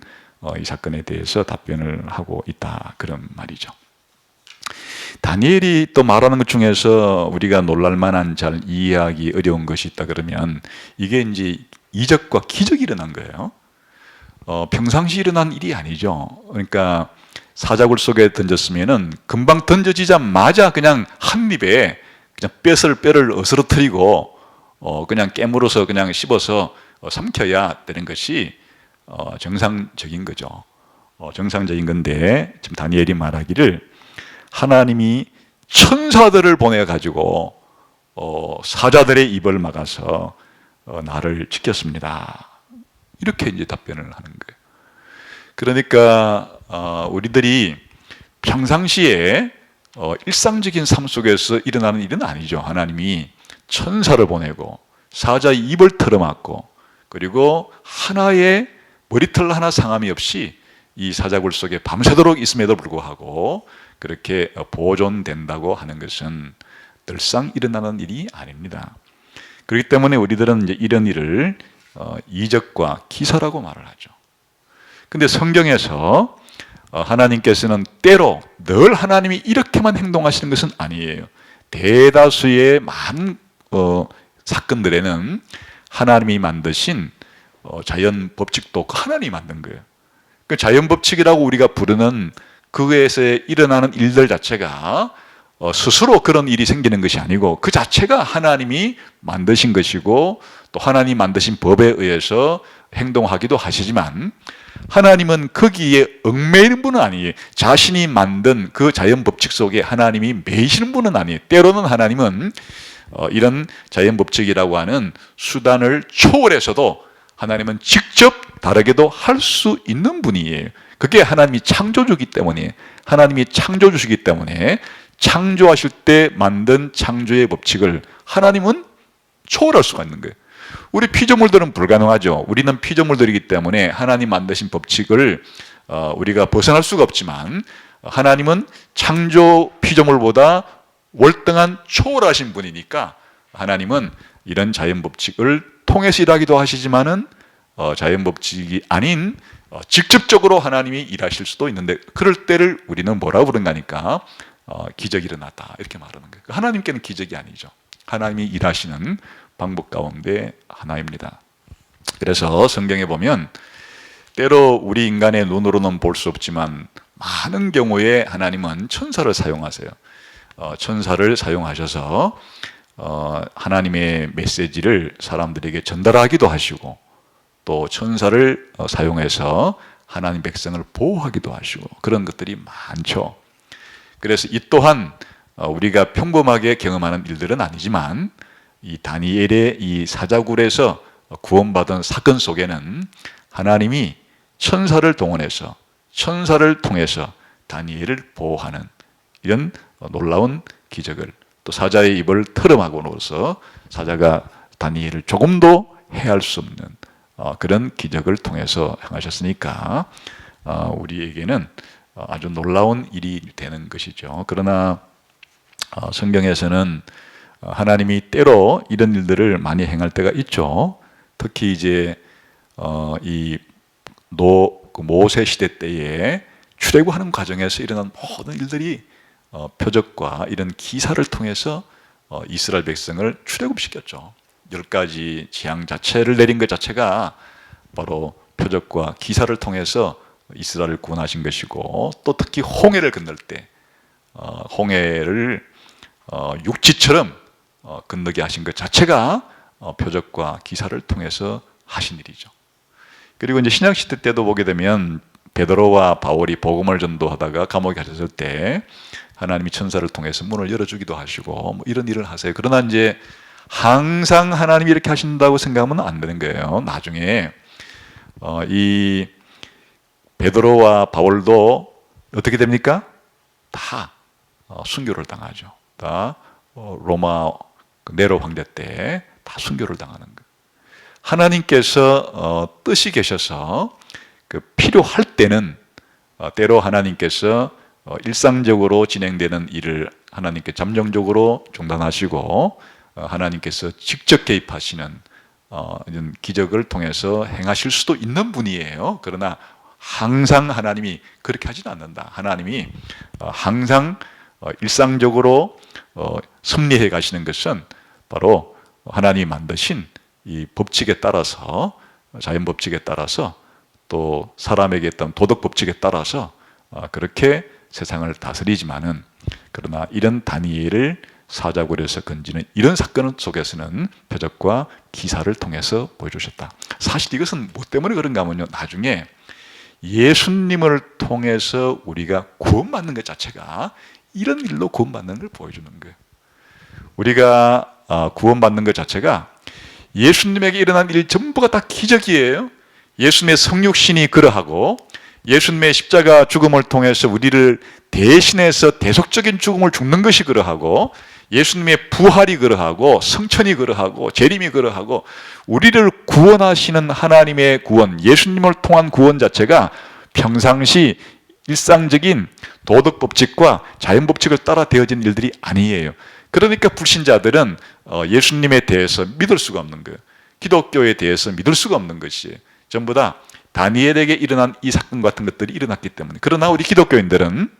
이 사건에 대해서 답변을 하고 있다, 그런 말이죠. 다니엘이 또 말하는 것 중에서 우리가 놀랄만한, 잘 이해하기 어려운 것이 있다 그러면 이게 이제 이적과 기적이 일어난 거예요. 평상시 일어난 일이 아니죠. 그러니까 사자굴 속에 던졌으면은 금방 던져지자마자 그냥 한 입에 그냥 뼈를 어스러뜨리고 그냥 깨물어서 그냥 씹어서 삼켜야 되는 것이 정상적인 거죠. 정상적인 건데 지금 다니엘이 말하기를 하나님이 천사들을 보내 가지고 사자들의 입을 막아서 나를 지켰습니다. 이렇게 이제 답변을 하는 거예요. 그러니까 우리들이 평상시에 일상적인 삶 속에서 일어나는 일은 아니죠. 하나님이 천사를 보내고 사자의 입을 털어막고, 그리고 하나의 머리털 하나 상함이 없이 이 사자굴 속에 밤새도록 있음에도 불구하고 그렇게 보존된다고 하는 것은 늘상 일어나는 일이 아닙니다. 그렇기 때문에 우리들은 이제 이런 일을 이적과 기사라고 말을 하죠. 근데 성경에서 하나님께서는 때로 늘 하나님이 이렇게만 행동하시는 것은 아니에요. 대다수의 많은 사건들에는 하나님이 만드신 자연 법칙도 하나님이 만든 거예요. 그 자연 법칙이라고 우리가 부르는 그에서 일어나는 일들 자체가 스스로 그런 일이 생기는 것이 아니고 그 자체가 하나님이 만드신 것이고, 또 하나님이 만드신 법에 의해서 행동하기도 하시지만, 하나님은 거기에 얽매이는 분은 아니에요. 자신이 만든 그 자연 법칙 속에 하나님이 매이시는 분은 아니에요. 때로는 하나님은 이런 자연 법칙이라고 하는 수단을 초월해서도 하나님은 직접 다르게도 할 수 있는 분이에요. 그게 하나님이 창조주기 때문에, 하나님이 창조주시기 때문에 창조하실 때 만든 창조의 법칙을 하나님은 초월할 수가 있는 거예요. 우리 피조물들은 불가능하죠. 우리는 피조물들이기 때문에 하나님 만드신 법칙을 우리가 벗어날 수가 없지만, 하나님은 창조 피조물보다 월등한 초월하신 분이니까 하나님은 이런 자연 법칙을 통해서 일하기도 하시지만은 자연 법칙이 아닌 직접적으로 하나님이 일하실 수도 있는데, 그럴 때를 우리는 뭐라고 부른가니까 기적이 일어났다 이렇게 말하는 거예요. 하나님께는 기적이 아니죠. 하나님이 일하시는 방법 가운데 하나입니다. 그래서 성경에 보면 때로 우리 인간의 눈으로는 볼 수 없지만 많은 경우에 하나님은 천사를 사용하세요. 천사를 사용하셔서 하나님의 메시지를 사람들에게 전달하기도 하시고, 또 천사를 사용해서 하나님 백성을 보호하기도 하시고, 그런 것들이 많죠. 그래서 이 또한 우리가 평범하게 경험하는 일들은 아니지만, 이 다니엘의 이 사자굴에서 구원받은 사건 속에는 하나님이 천사를 동원해서, 천사를 통해서 다니엘을 보호하는 이런 놀라운 기적을, 또 사자의 입을 털어막음으로써 사자가 다니엘을 조금도 해할 수 없는 그런 기적을 통해서 행하셨으니까 우리에게는 아주 놀라운 일이 되는 것이죠. 그러나 성경에서는 하나님이 때로 이런 일들을 많이 행할 때가 있죠. 특히 이제 이 모세 시대 때에 출애굽하는 과정에서 일어난 모든 일들이 표적과 이런 기사를 통해서 이스라엘 백성을 출애굽시켰죠. 10가지 재앙 자체를 내린 것 자체가 바로 표적과 기사를 통해서 이스라엘을 구원하신 것이고, 또 특히 홍해를 건널 때 홍해를 육지처럼 건너게 하신 것 자체가 표적과 기사를 통해서 하신 일이죠. 그리고 이제 신약 시대 때도 보게 되면 베드로와 바울이 복음을 전도하다가 감옥에 갇혔을 때 하나님이 천사를 통해서 문을 열어주기도 하시고 뭐 이런 일을 하세요. 그러나 이제 항상 하나님이 이렇게 하신다고 생각하면 안 되는 거예요. 나중에 이 베드로와 바울도 어떻게 됩니까? 다 순교를 당하죠. 다 로마 네로 황제 때 다 순교를 당하는 거예요. 하나님께서 뜻이 계셔서 필요할 때는 때로 하나님께서 일상적으로 진행되는 일을 하나님께 잠정적으로 중단하시고 하나님께서 직접 개입하시는 이런 기적을 통해서 행하실 수도 있는 분이에요. 그러나 항상 하나님이 그렇게 하지는 않는다. 하나님이 항상 일상적으로 섭리해 가시는 것은 바로 하나님이 만드신 이 법칙에 따라서, 자연 법칙에 따라서, 또 사람에게 있던 도덕 법칙에 따라서 그렇게 세상을 다스리지만은, 그러나 이런 다니엘을 사자굴에서 건지는 이런 사건 속에서는 표적과 기사를 통해서 보여주셨다. 사실 이것은 뭐 때문에 그런가 하면요, 나중에 예수님을 통해서 우리가 구원받는 것 자체가 이런 일로 구원받는 걸 보여주는 거예요. 우리가 구원받는 것 자체가 예수님에게 일어난 일 전부가 다 기적이에요. 예수님의 성육신이 그러하고, 예수님의 십자가 죽음을 통해서 우리를 대신해서 대속적인 죽음을 죽는 것이 그러하고, 예수님의 부활이 그러하고, 성천이 그러하고, 재림이 그러하고, 우리를 구원하시는 하나님의 구원, 예수님을 통한 구원 자체가 평상시 일상적인 도덕 법칙과 자연 법칙을 따라 되어진 일들이 아니에요. 그러니까 불신자들은 예수님에 대해서 믿을 수가 없는 거예요. 기독교에 대해서 믿을 수가 없는 것이에요. 전부 다 다니엘에게 일어난 이 사건 같은 것들이 일어났기 때문에. 그러나 우리 기독교인들은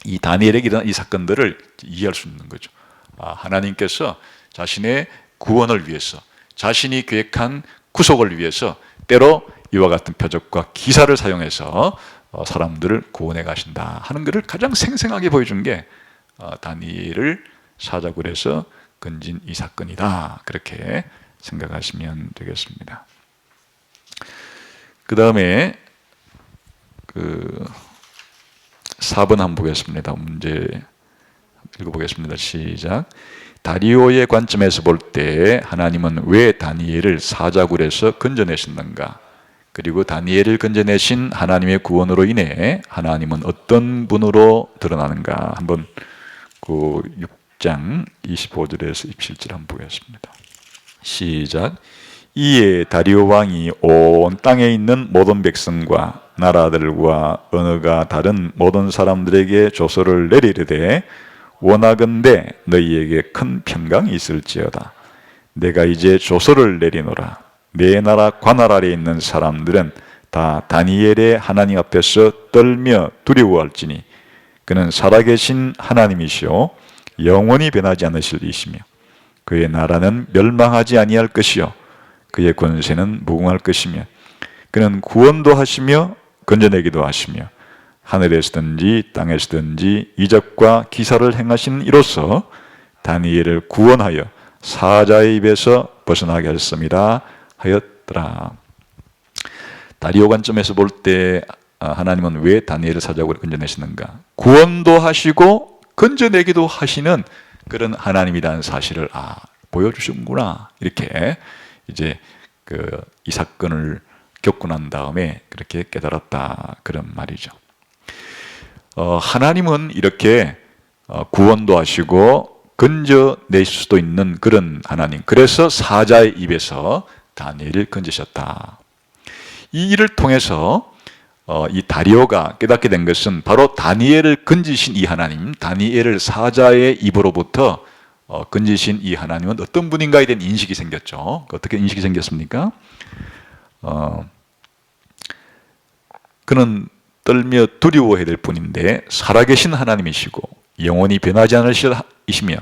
이 다니엘에게 일어난 이 사건들을 이해할 수 있는 거죠. 하나님께서 자신의 구원을 위해서, 자신이 계획한 구속을 위해서 때로 이와 같은 표적과 기사를 사용해서 사람들을 구원해 가신다 하는 것을 가장 생생하게 보여준 게 다니엘을 사자굴에서 건진 이 사건이다, 그렇게 생각하시면 되겠습니다. 그 다음에 4번 한번 보겠습니다. 문제 읽어보겠습니다. 시작. 다리오의 관점에서 볼 때 하나님은 왜 다니엘을 사자굴에서 건져내셨는가? 그리고 다니엘을 건져내신 하나님의 구원으로 인해 하나님은 어떤 분으로 드러나는가? 한번 6장 25절에서 27절 한번 보겠습니다. 시작. 이에 다리오 왕이 온 땅에 있는 모든 백성과 나라들과 언어가 다른 모든 사람들에게 조서를 내리르되, 원하건대 너희에게 큰 평강이 있을지어다. 내가 이제 조서를 내리노라. 내 나라 관할 아래에 있는 사람들은 다 다니엘의 하나님 앞에서 떨며 두려워할지니 그는 살아계신 하나님이시오 영원히 변하지 않으실 이시며 그의 나라는 멸망하지 아니할 것이요 그의 권세는 무궁할 것이며 그는 구원도 하시며 건져내기도 하시며 하늘에서든지 땅에서든지 이적과 기사를 행하신 이로써 다니엘을 구원하여 사자의 입에서 벗어나게 하셨습니다 하였더라. 다리오 관점에서 볼 때 하나님은 왜 다니엘을 사자굴에 건져내시는가? 구원도 하시고 건져내기도 하시는 그런 하나님이라는 사실을 보여주시는구나, 이렇게 이제 이 사건을 겪고 난 다음에 그렇게 깨달았다, 그런 말이죠. 하나님은 이렇게 구원도 하시고 건져낼 수도 있는 그런 하나님, 그래서 사자의 입에서 다니엘을 건지셨다. 이 일을 통해서 이 다리오가 깨닫게 된 것은 바로 다니엘을 건지신 이 하나님, 다니엘을 사자의 입으로부터 건지신 이 하나님은 어떤 분인가에 대한 인식이 생겼죠. 어떻게 인식이 생겼습니까? 그는 떨며 두려워해야 될 분인데 살아계신 하나님이시고 영원히 변하지 않으시며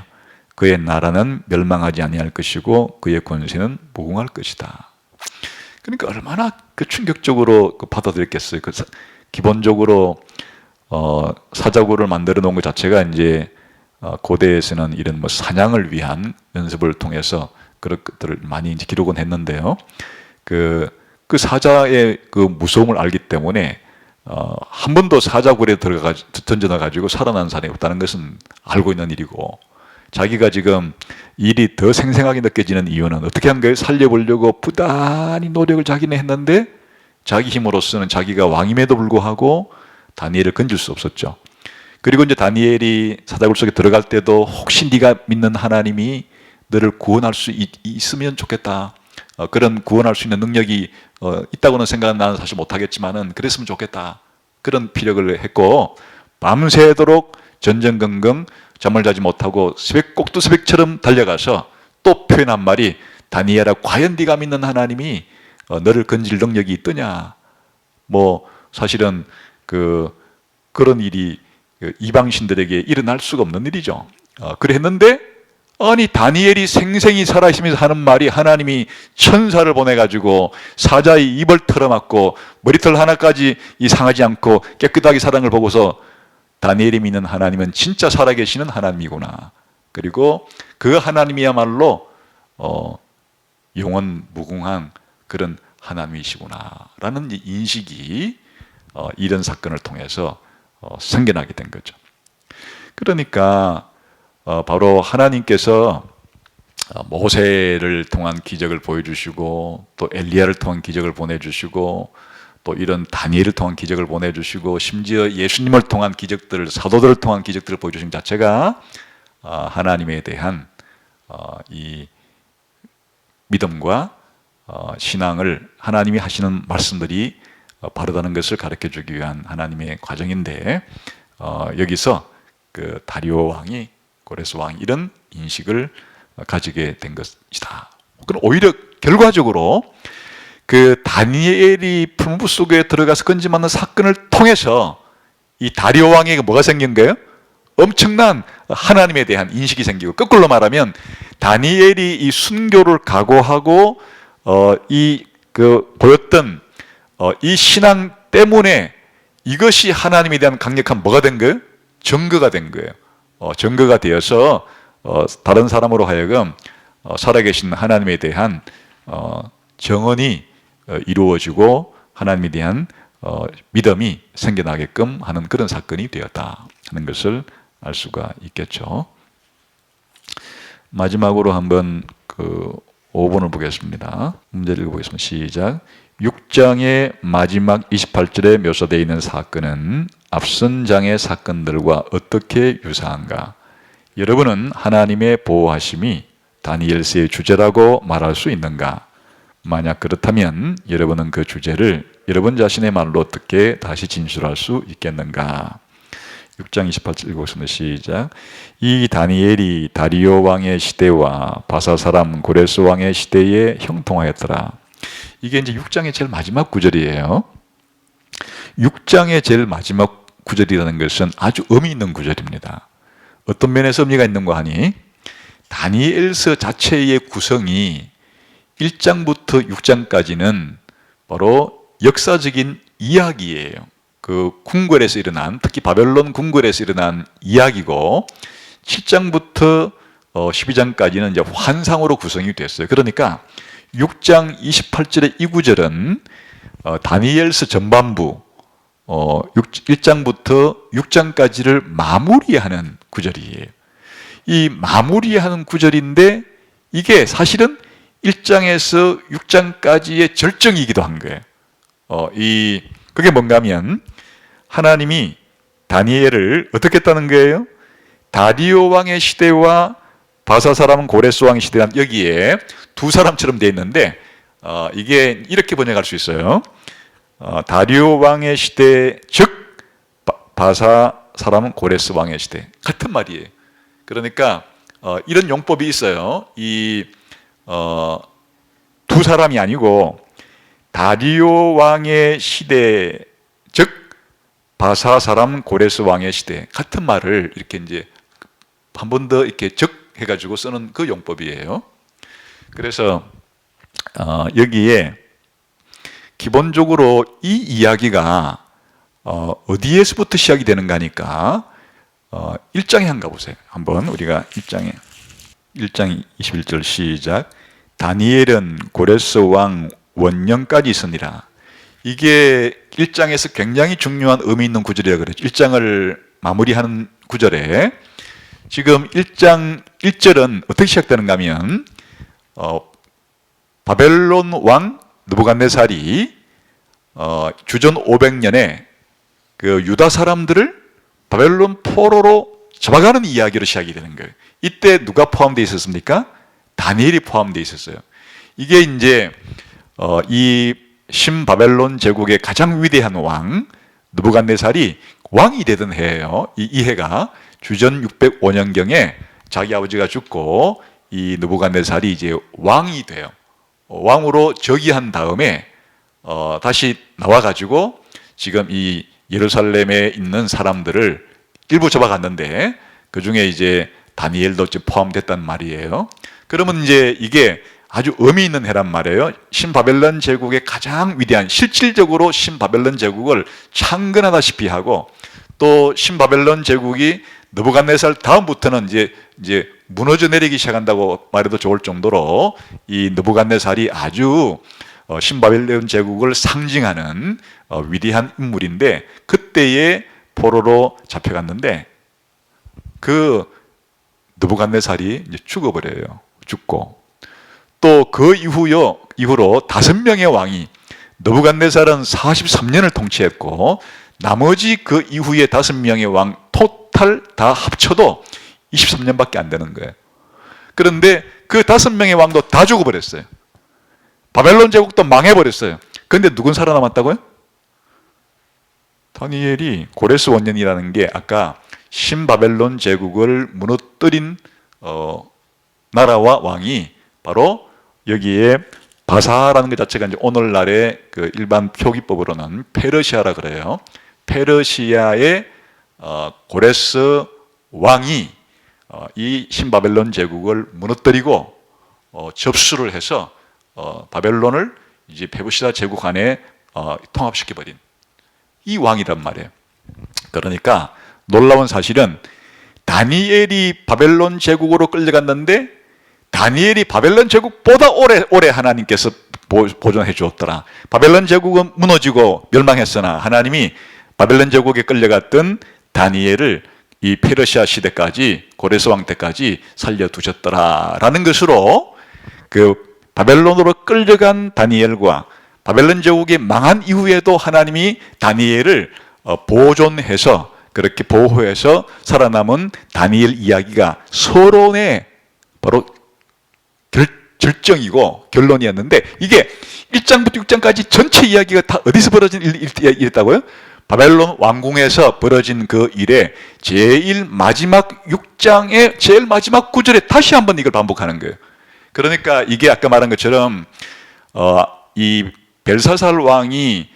그의 나라는 멸망하지 아니할 것이고 그의 권세는 무궁할 것이다. 그러니까 얼마나 충격적으로 받아들였겠어요. 기본적으로 사자굴을 만들어 놓은 것 자체가 이제 고대에서는 이런 뭐 사냥을 위한 연습을 통해서 그런 것들을 많이 이제 기록은 했는데요. 그 사자의 그 무서움을 알기 때문에 한 번도 사자굴에 던져놔 가지고 살아난 사람이 없다는 것은 알고 있는 일이고, 자기가 지금 일이 더 생생하게 느껴지는 이유는 어떻게 한 거예요? 살려보려고 부단히 노력을 자기는 했는데 자기 힘으로서는 자기가 왕임에도 불구하고 다니엘을 건질 수 없었죠. 그리고 이제 다니엘이 사자굴 속에 들어갈 때도 혹시 네가 믿는 하나님이 너를 구원할 수 있으면 좋겠다. 그런 구원할 수 있는 능력이 있다고는 생각은 나는 사실 못하겠지만은 그랬으면 좋겠다. 그런 피력을 했고, 밤새도록 전전긍긍 잠을 자지 못하고 꼭두 새벽처럼 달려가서 또 표현한 말이, 다니엘아 과연 네가 믿는 하나님이 너를 건질 능력이 있더냐. 뭐 사실은 그런 일이 이방신들에게 일어날 수가 없는 일이죠. 그랬는데 아니 다니엘이 생생히 살아있으면서 하는 말이, 하나님이 천사를 보내가지고 사자의 입을 털어맞고 머리털 하나까지 상하지 않고 깨끗하게 살아난 걸 보고서 다니엘이 믿는 하나님은 진짜 살아계시는 하나님이구나. 그리고 그 하나님이야말로 영원 무궁한 그런 하나님이시구나 라는 인식이 이런 사건을 통해서 생겨나게 된 거죠. 그러니까 바로 하나님께서 모세를 통한 기적을 보여주시고 또 엘리야를 통한 기적을 보내주시고 또 이런 다니엘을 통한 기적을 보내주시고 심지어 예수님을 통한 기적들을, 사도들을 통한 기적들을 보여주신 자체가 하나님에 대한 이 믿음과 신앙을, 하나님이 하시는 말씀들이 바르다는 것을 가르쳐주기 위한 하나님의 과정인데, 여기서 그 다리오 왕이, 고레스 왕이 이런 인식을 가지게 된 것이다. 그럼 오히려 결과적으로 그 다니엘이 풀무불 속에 들어가서 건짐받는 사건을 통해서 이 다리오 왕에게 뭐가 생긴 거예요? 엄청난 하나님에 대한 인식이 생기고, 거꾸로 말하면 다니엘이 이 순교를 각오하고 보였던 이 신앙 때문에 이것이 하나님에 대한 강력한 뭐가 된 거예요? 증거가 된 거예요. 증거가 되어서 다른 사람으로 하여금 살아계신 하나님에 대한 정언이 이루어지고 하나님에 대한 믿음이 생겨나게끔 하는 그런 사건이 되었다 하는 것을 알 수가 있겠죠. 마지막으로 한번 5번을 보겠습니다. 문제를 읽어보겠습니다. 시작. 6장의 마지막 28절에 묘사되어 있는 사건은 앞선 장의 사건들과 어떻게 유사한가? 여러분은 하나님의 보호하심이 다니엘서의 주제라고 말할 수 있는가? 만약 그렇다면 여러분은 그 주제를 여러분 자신의 말로 어떻게 다시 진술할 수 있겠는가? 6장 28절 읽어보겠습니다. 시작. 이 다니엘이 다리오 왕의 시대와 바사 사람 고레스 왕의 시대에 형통하였더라. 이게 이제 6장의 제일 마지막 구절이에요. 6장의 제일 마지막 구절이라는 것은 아주 의미 있는 구절입니다. 어떤 면에서 의미가 있는 거 하니, 다니엘서 자체의 구성이 1장부터 6장까지는 바로 역사적인 이야기예요. 그 궁궐에서 일어난, 특히 바벨론 궁궐에서 일어난 이야기고, 7장부터 12장까지는 이제 환상으로 구성이 됐어요. 그러니까 6장 28절의 이 구절은 다니엘서 전반부 1장부터 6장까지를 마무리하는 구절이에요. 이 마무리하는 구절인데 이게 사실은 1장에서 6장까지의 절정이기도 한 거예요. 그게 뭔가 하면 하나님이 다니엘을 어떻게 했다는 거예요? 다리오 왕의 시대와 바사 사람 고레스 왕의 시대란, 여기에 두 사람처럼 되어 있는데 이게 이렇게 번역할 수 있어요. 다리오 왕의 시대, 즉 바사 사람은 고레스 왕의 시대, 같은 말이에요. 그러니까 이런 용법이 있어요. 이 두 사람이 아니고 다리오 왕의 시대, 즉 바사 사람 고레스 왕의 시대, 같은 말을 이렇게 이제 한 번 더 이렇게 적해가지고 쓰는 그 용법이에요. 그래서 여기에 기본적으로 이 이야기가 어디에서부터 시작이 되는가 하니까 1장에 한가 보세요. 한번 우리가 1장 21절 시작. 다니엘은 고레스 왕 원년까지 있으니라. 이게 1장에서 굉장히 중요한 의미 있는 구절이라고 그랬죠. 1장을 마무리하는 구절에 지금 1장 1절은 어떻게 시작되는가 하면 바벨론 왕 느부갓네살이 주전 500년에 그 유다 사람들을 바벨론 포로로 잡아가는 이야기로 시작이 되는 거예요. 이때 누가 포함되어 있었습니까? 다니엘이 포함되어 있었어요. 이게 이제 이 신바벨론 제국의 가장 위대한 왕 느부갓네살이 왕이 되던 해예요. 이 해가 주전 605년경에 자기 아버지가 죽고 이 느부갓네살이 이제 왕이 돼요. 왕으로 즉위한 다음에 다시 나와가지고 지금 이 예루살렘에 있는 사람들을 일부 잡아갔는데 그 중에 이제 다니엘도 포함됐단 말이에요. 그러면 이제 이게 아주 의미 있는 해란 말이에요. 신바벨론 제국의 가장 위대한, 실질적으로 신바벨론 제국을 창건하다시피 하고, 또 신바벨론 제국이 느부갓네살 다음부터는 이제 무너져 내리기 시작한다고 말해도 좋을 정도로 이 느부갓네살이 아주 신바벨론 제국을 상징하는 위대한 인물인데, 그때에 포로로 잡혀갔는데 그 느부갓네살이 이제 죽어버려요. 죽고 또 그 이후로 5명의 왕이, 느부갓네살은 43년을 통치했고 나머지 그 이후에 5명의 왕 토탈 다 합쳐도 23년밖에 안 되는 거예요. 그런데 그 5명의 왕도 다 죽어버렸어요. 바벨론 제국도 망해버렸어요. 그런데 누군 살아남았다고요? 다니엘이 고레스 원년이라는 게 아까 신바벨론 제국을 무너뜨린 나라와 왕이 바로 여기에 바사라는 것 자체가 이제 오늘날의 그 일반 표기법으로는 페르시아라 그래요. 페르시아의 고레스 왕이 이 신바벨론 제국을 무너뜨리고 접수를 해서 바벨론을 이제 페르시아 제국 안에 통합시켜버린 이 왕이란 말이에요. 그러니까 놀라운 사실은 다니엘이 바벨론 제국으로 끌려갔는데 다니엘이 바벨론 제국보다 오래 하나님께서 보존해 주었더라. 바벨론 제국은 무너지고 멸망했으나 하나님이 바벨론 제국에 끌려갔던 다니엘을 이 페르시아 시대까지, 고레스 왕 때까지 살려두셨더라라는 것으로 그 바벨론으로 끌려간 다니엘과 바벨론 제국이 망한 이후에도 하나님이 다니엘을 보존해서, 그렇게 보호해서 살아남은 다니엘 이야기가 서론의 바로 결정이고 결론이었는데, 이게 1장부터 6장까지 전체 이야기가 다 어디서 벌어진 일이었다고요? 바벨론 왕궁에서 벌어진 그 일에 제일 마지막 6장의 제일 마지막 구절에 다시 한번 이걸 반복하는 거예요. 그러니까 이게 아까 말한 것처럼 이 벨사살 왕이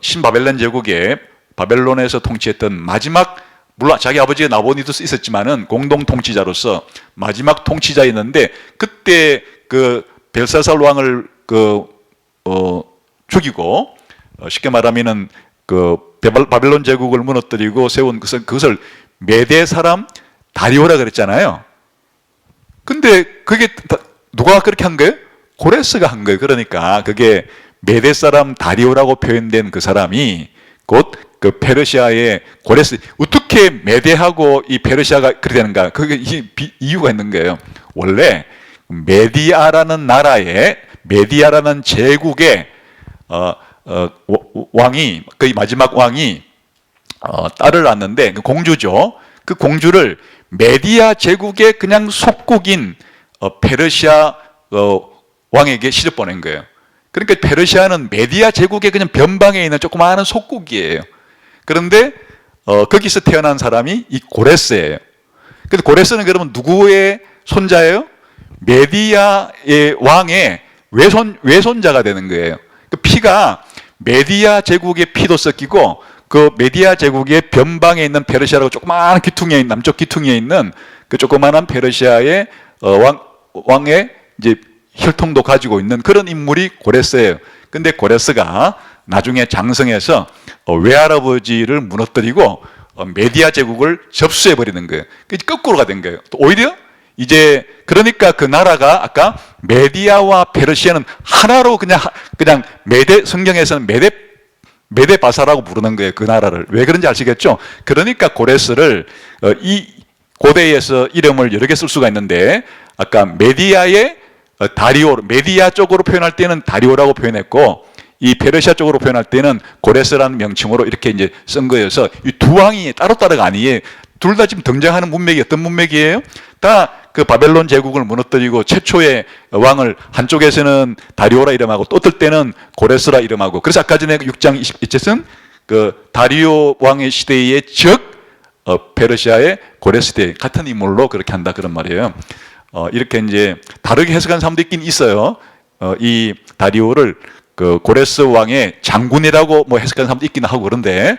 신바벨론 제국에 바벨론에서 통치했던 마지막, 물론 자기 아버지가 나보니도 있었지만은 공동 통치자로서 마지막 통치자였는데, 그때 그 벨사살 왕을 죽이고 쉽게 말하면은 그 바벨론 제국을 무너뜨리고 세운 그것을 메대 사람 다리오라 그랬잖아요. 근데 그게 누가 그렇게 한 거예요? 고레스가 한 거예요. 그러니까 그게 메대 사람 다리오라고 표현된 그 사람이 곧 그 페르시아의 고레스. 어떻게 메대하고 이 페르시아가 그렇게 되는가? 그게 이유가 있는 거예요. 원래 메디아라는 나라의, 메디아라는 제국의 왕이, 그 마지막 왕이 딸을 낳았는데, 그 공주죠. 그 공주를 메디아 제국의 그냥 속국인 페르시아 왕에게 시집 보낸 거예요. 그러니까 페르시아는 메디아 제국의 그냥 변방에 있는 조그마한 속국이에요. 그런데 거기서 태어난 사람이 이 고레스예요. 근데 고레스는 그러면 누구의 손자예요? 메디아의 왕의 외손자가 되는 거예요. 그 피가 메디아 제국의 피도 섞이고 그 메디아 제국의 변방에 있는 페르시아라고 조그마한 귀퉁이에 남쪽 귀퉁이에 있는 그 조그마한 페르시아의 왕의 이제 혈통도 가지고 있는 그런 인물이 고레스예요. 근데 고레스가 나중에 장성해서 외할아버지를 무너뜨리고 메디아 제국을 접수해 버리는 거예요. 거꾸로가 된 거예요. 또 오히려 이제 그러니까 그 나라가 아까 메디아와 페르시아는 하나로 그냥 성경에서는 메데바사라고 부르는 거예요. 그 나라를. 왜 그런지 아시겠죠? 그러니까 고레스를 이 고대에서 이름을 여러 개 쓸 수가 있는데 아까 메디아의 다리오, 메디아 쪽으로 표현할 때는 다리오라고 표현했고 이 페르시아 쪽으로 표현할 때는 고레스라는 명칭으로 이렇게 이제 쓴 거여서 이 두 왕이 따로따로가 아니에요. 둘 다 지금 등장하는 문맥이 어떤 문맥이에요? 다 그 바벨론 제국을 무너뜨리고 최초의 왕을 한쪽에서는 다리오라 이름하고 또 어떨 때는 고레스라 이름하고 그래서 아까 전에 6장 22절은 그 다리오 왕의 시대의 페르시아의 고레스 시대 같은 인물로 그렇게 한다 그런 말이에요. 이렇게 이제 다르게 해석한 사람도 있긴 있어요. 이 다리오를 그 고레스 왕의 장군이라고 뭐 해석하는 사람도 있긴 하고 그런데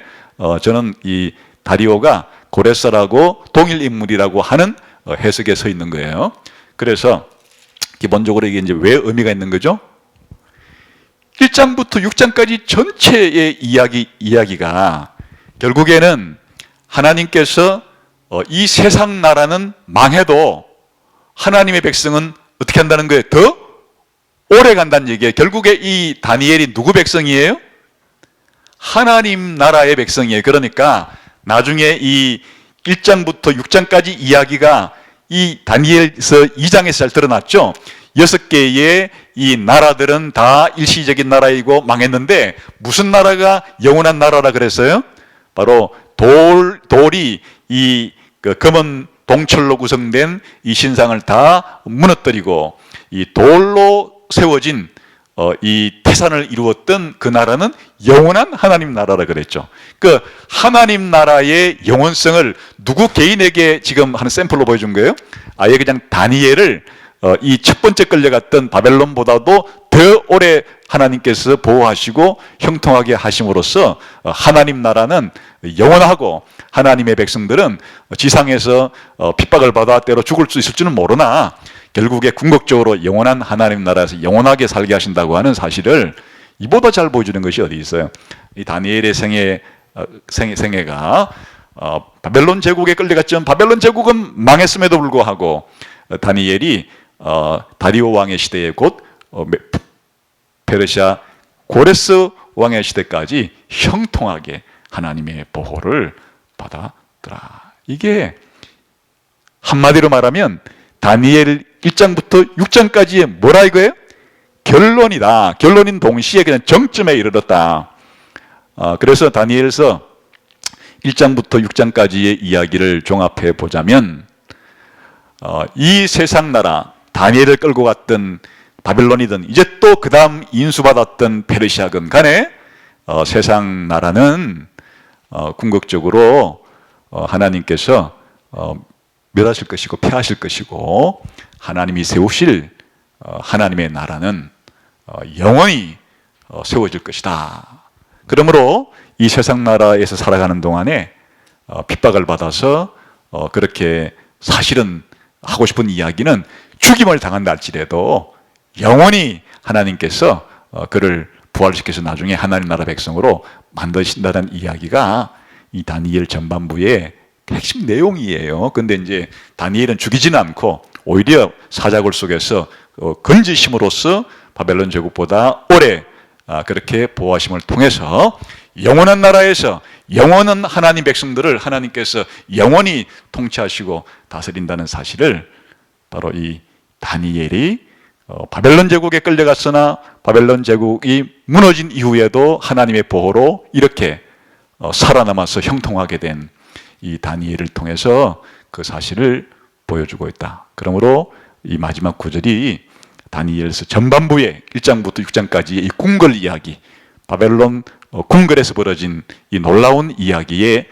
저는 이 다리오가 고레스라고 동일 인물이라고 하는 해석에 서 있는 거예요. 그래서 기본적으로 이게 이제 왜 의미가 있는 거죠? 1장부터 6장까지 전체의 이야기가 결국에는 하나님께서 이 세상 나라는 망해도 하나님의 백성은 어떻게 한다는 거예요? 더 오래 간다는 얘기예요. 결국에 이 다니엘이 누구 백성이에요? 하나님 나라의 백성이에요. 그러니까 나중에 이 1장부터 6장까지 이야기가 이 다니엘서 2장에서 잘 드러났죠. 6개의 이 나라들은 다 일시적인 나라이고 망했는데 무슨 나라가 영원한 나라라 그랬어요? 바로 돌이 이 검은 동철로 구성된 이 신상을 다 무너뜨리고 이 돌로 세워진 이 태산을 이루었던 그 나라는 영원한 하나님 나라라 그랬죠. 그 하나님 나라의 영원성을 누구 개인에게 지금 하는 샘플로 보여준 거예요? 아예 그냥 다니엘을 이 첫 번째 끌려갔던 바벨론보다도 더 오래 하나님께서 보호하시고 형통하게 하심으로써 하나님 나라는 영원하고 하나님의 백성들은 지상에서 핍박을 받아 때로 죽을 수 있을지는 모르나 결국에 궁극적으로 영원한 하나님 나라에서 영원하게 살게 하신다고 하는 사실을 이보다 잘 보여주는 것이 어디 있어요? 이 다니엘의 생애가 바벨론 제국에 끌려갔지만 바벨론 제국은 망했음에도 불구하고 다니엘이 다리오 왕의 시대에 곧 페르시아 고레스 왕의 시대까지 형통하게 하나님의 보호를 받았더라. 이게 한마디로 말하면 다니엘 1장부터 6장까지의 뭐라 이거예요? 결론이다. 결론인 동시에 그냥 정점에 이르렀다. 그래서 다니엘서 1장부터 6장까지의 이야기를 종합해 보자면 이 세상 나라 다니엘을 끌고 갔던 바벨론이든 이제 또 그 다음 인수받았던 페르시아건 간에 세상 나라는 궁극적으로 하나님께서 멸하실 것이고 폐하실 것이고 하나님이 세우실 하나님의 나라는 영원히 세워질 것이다. 그러므로 이 세상 나라에서 살아가는 동안에 핍박을 받아서 그렇게 사실은 하고 싶은 이야기는 죽임을 당한다 할지라도 영원히 하나님께서 그를 부활시켜서 나중에 하나님 나라 백성으로 만드신다는 이야기가 이 다니엘 전반부의 핵심 내용이에요. 근데 이제 다니엘은 죽이지는 않고 오히려 사자굴 속에서 건지심으로써 바벨론 제국보다 오래 그렇게 보호하심을 통해서 영원한 나라에서 영원한 하나님 백성들을 하나님께서 영원히 통치하시고 다스린다는 사실을 바로 이 다니엘이 바벨론 제국에 끌려갔으나 바벨론 제국이 무너진 이후에도 하나님의 보호로 이렇게 살아남아서 형통하게 된 이 다니엘을 통해서 그 사실을 보여주고 있다. 그러므로 이 마지막 구절이 다니엘서 전반부에 1장부터 6장까지의 이 궁궐 이야기, 바벨론 궁궐에서 벌어진 이 놀라운 이야기의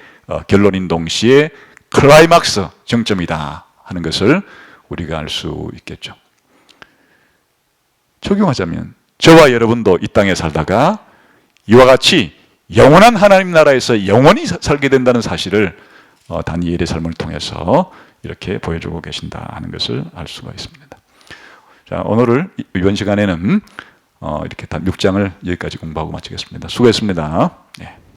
결론인 동시에 클라이막스 정점이다 하는 것을 우리가 알 수 있겠죠. 적용하자면 저와 여러분도 이 땅에 살다가 이와 같이 영원한 하나님 나라에서 영원히 살게 된다는 사실을 다니엘의 삶을 통해서 이렇게 보여주고 계신다 하는 것을 알 수가 있습니다. 자, 오늘을 이번 시간에는 이렇게 6장을 여기까지 공부하고 마치겠습니다. 수고했습니다. 네.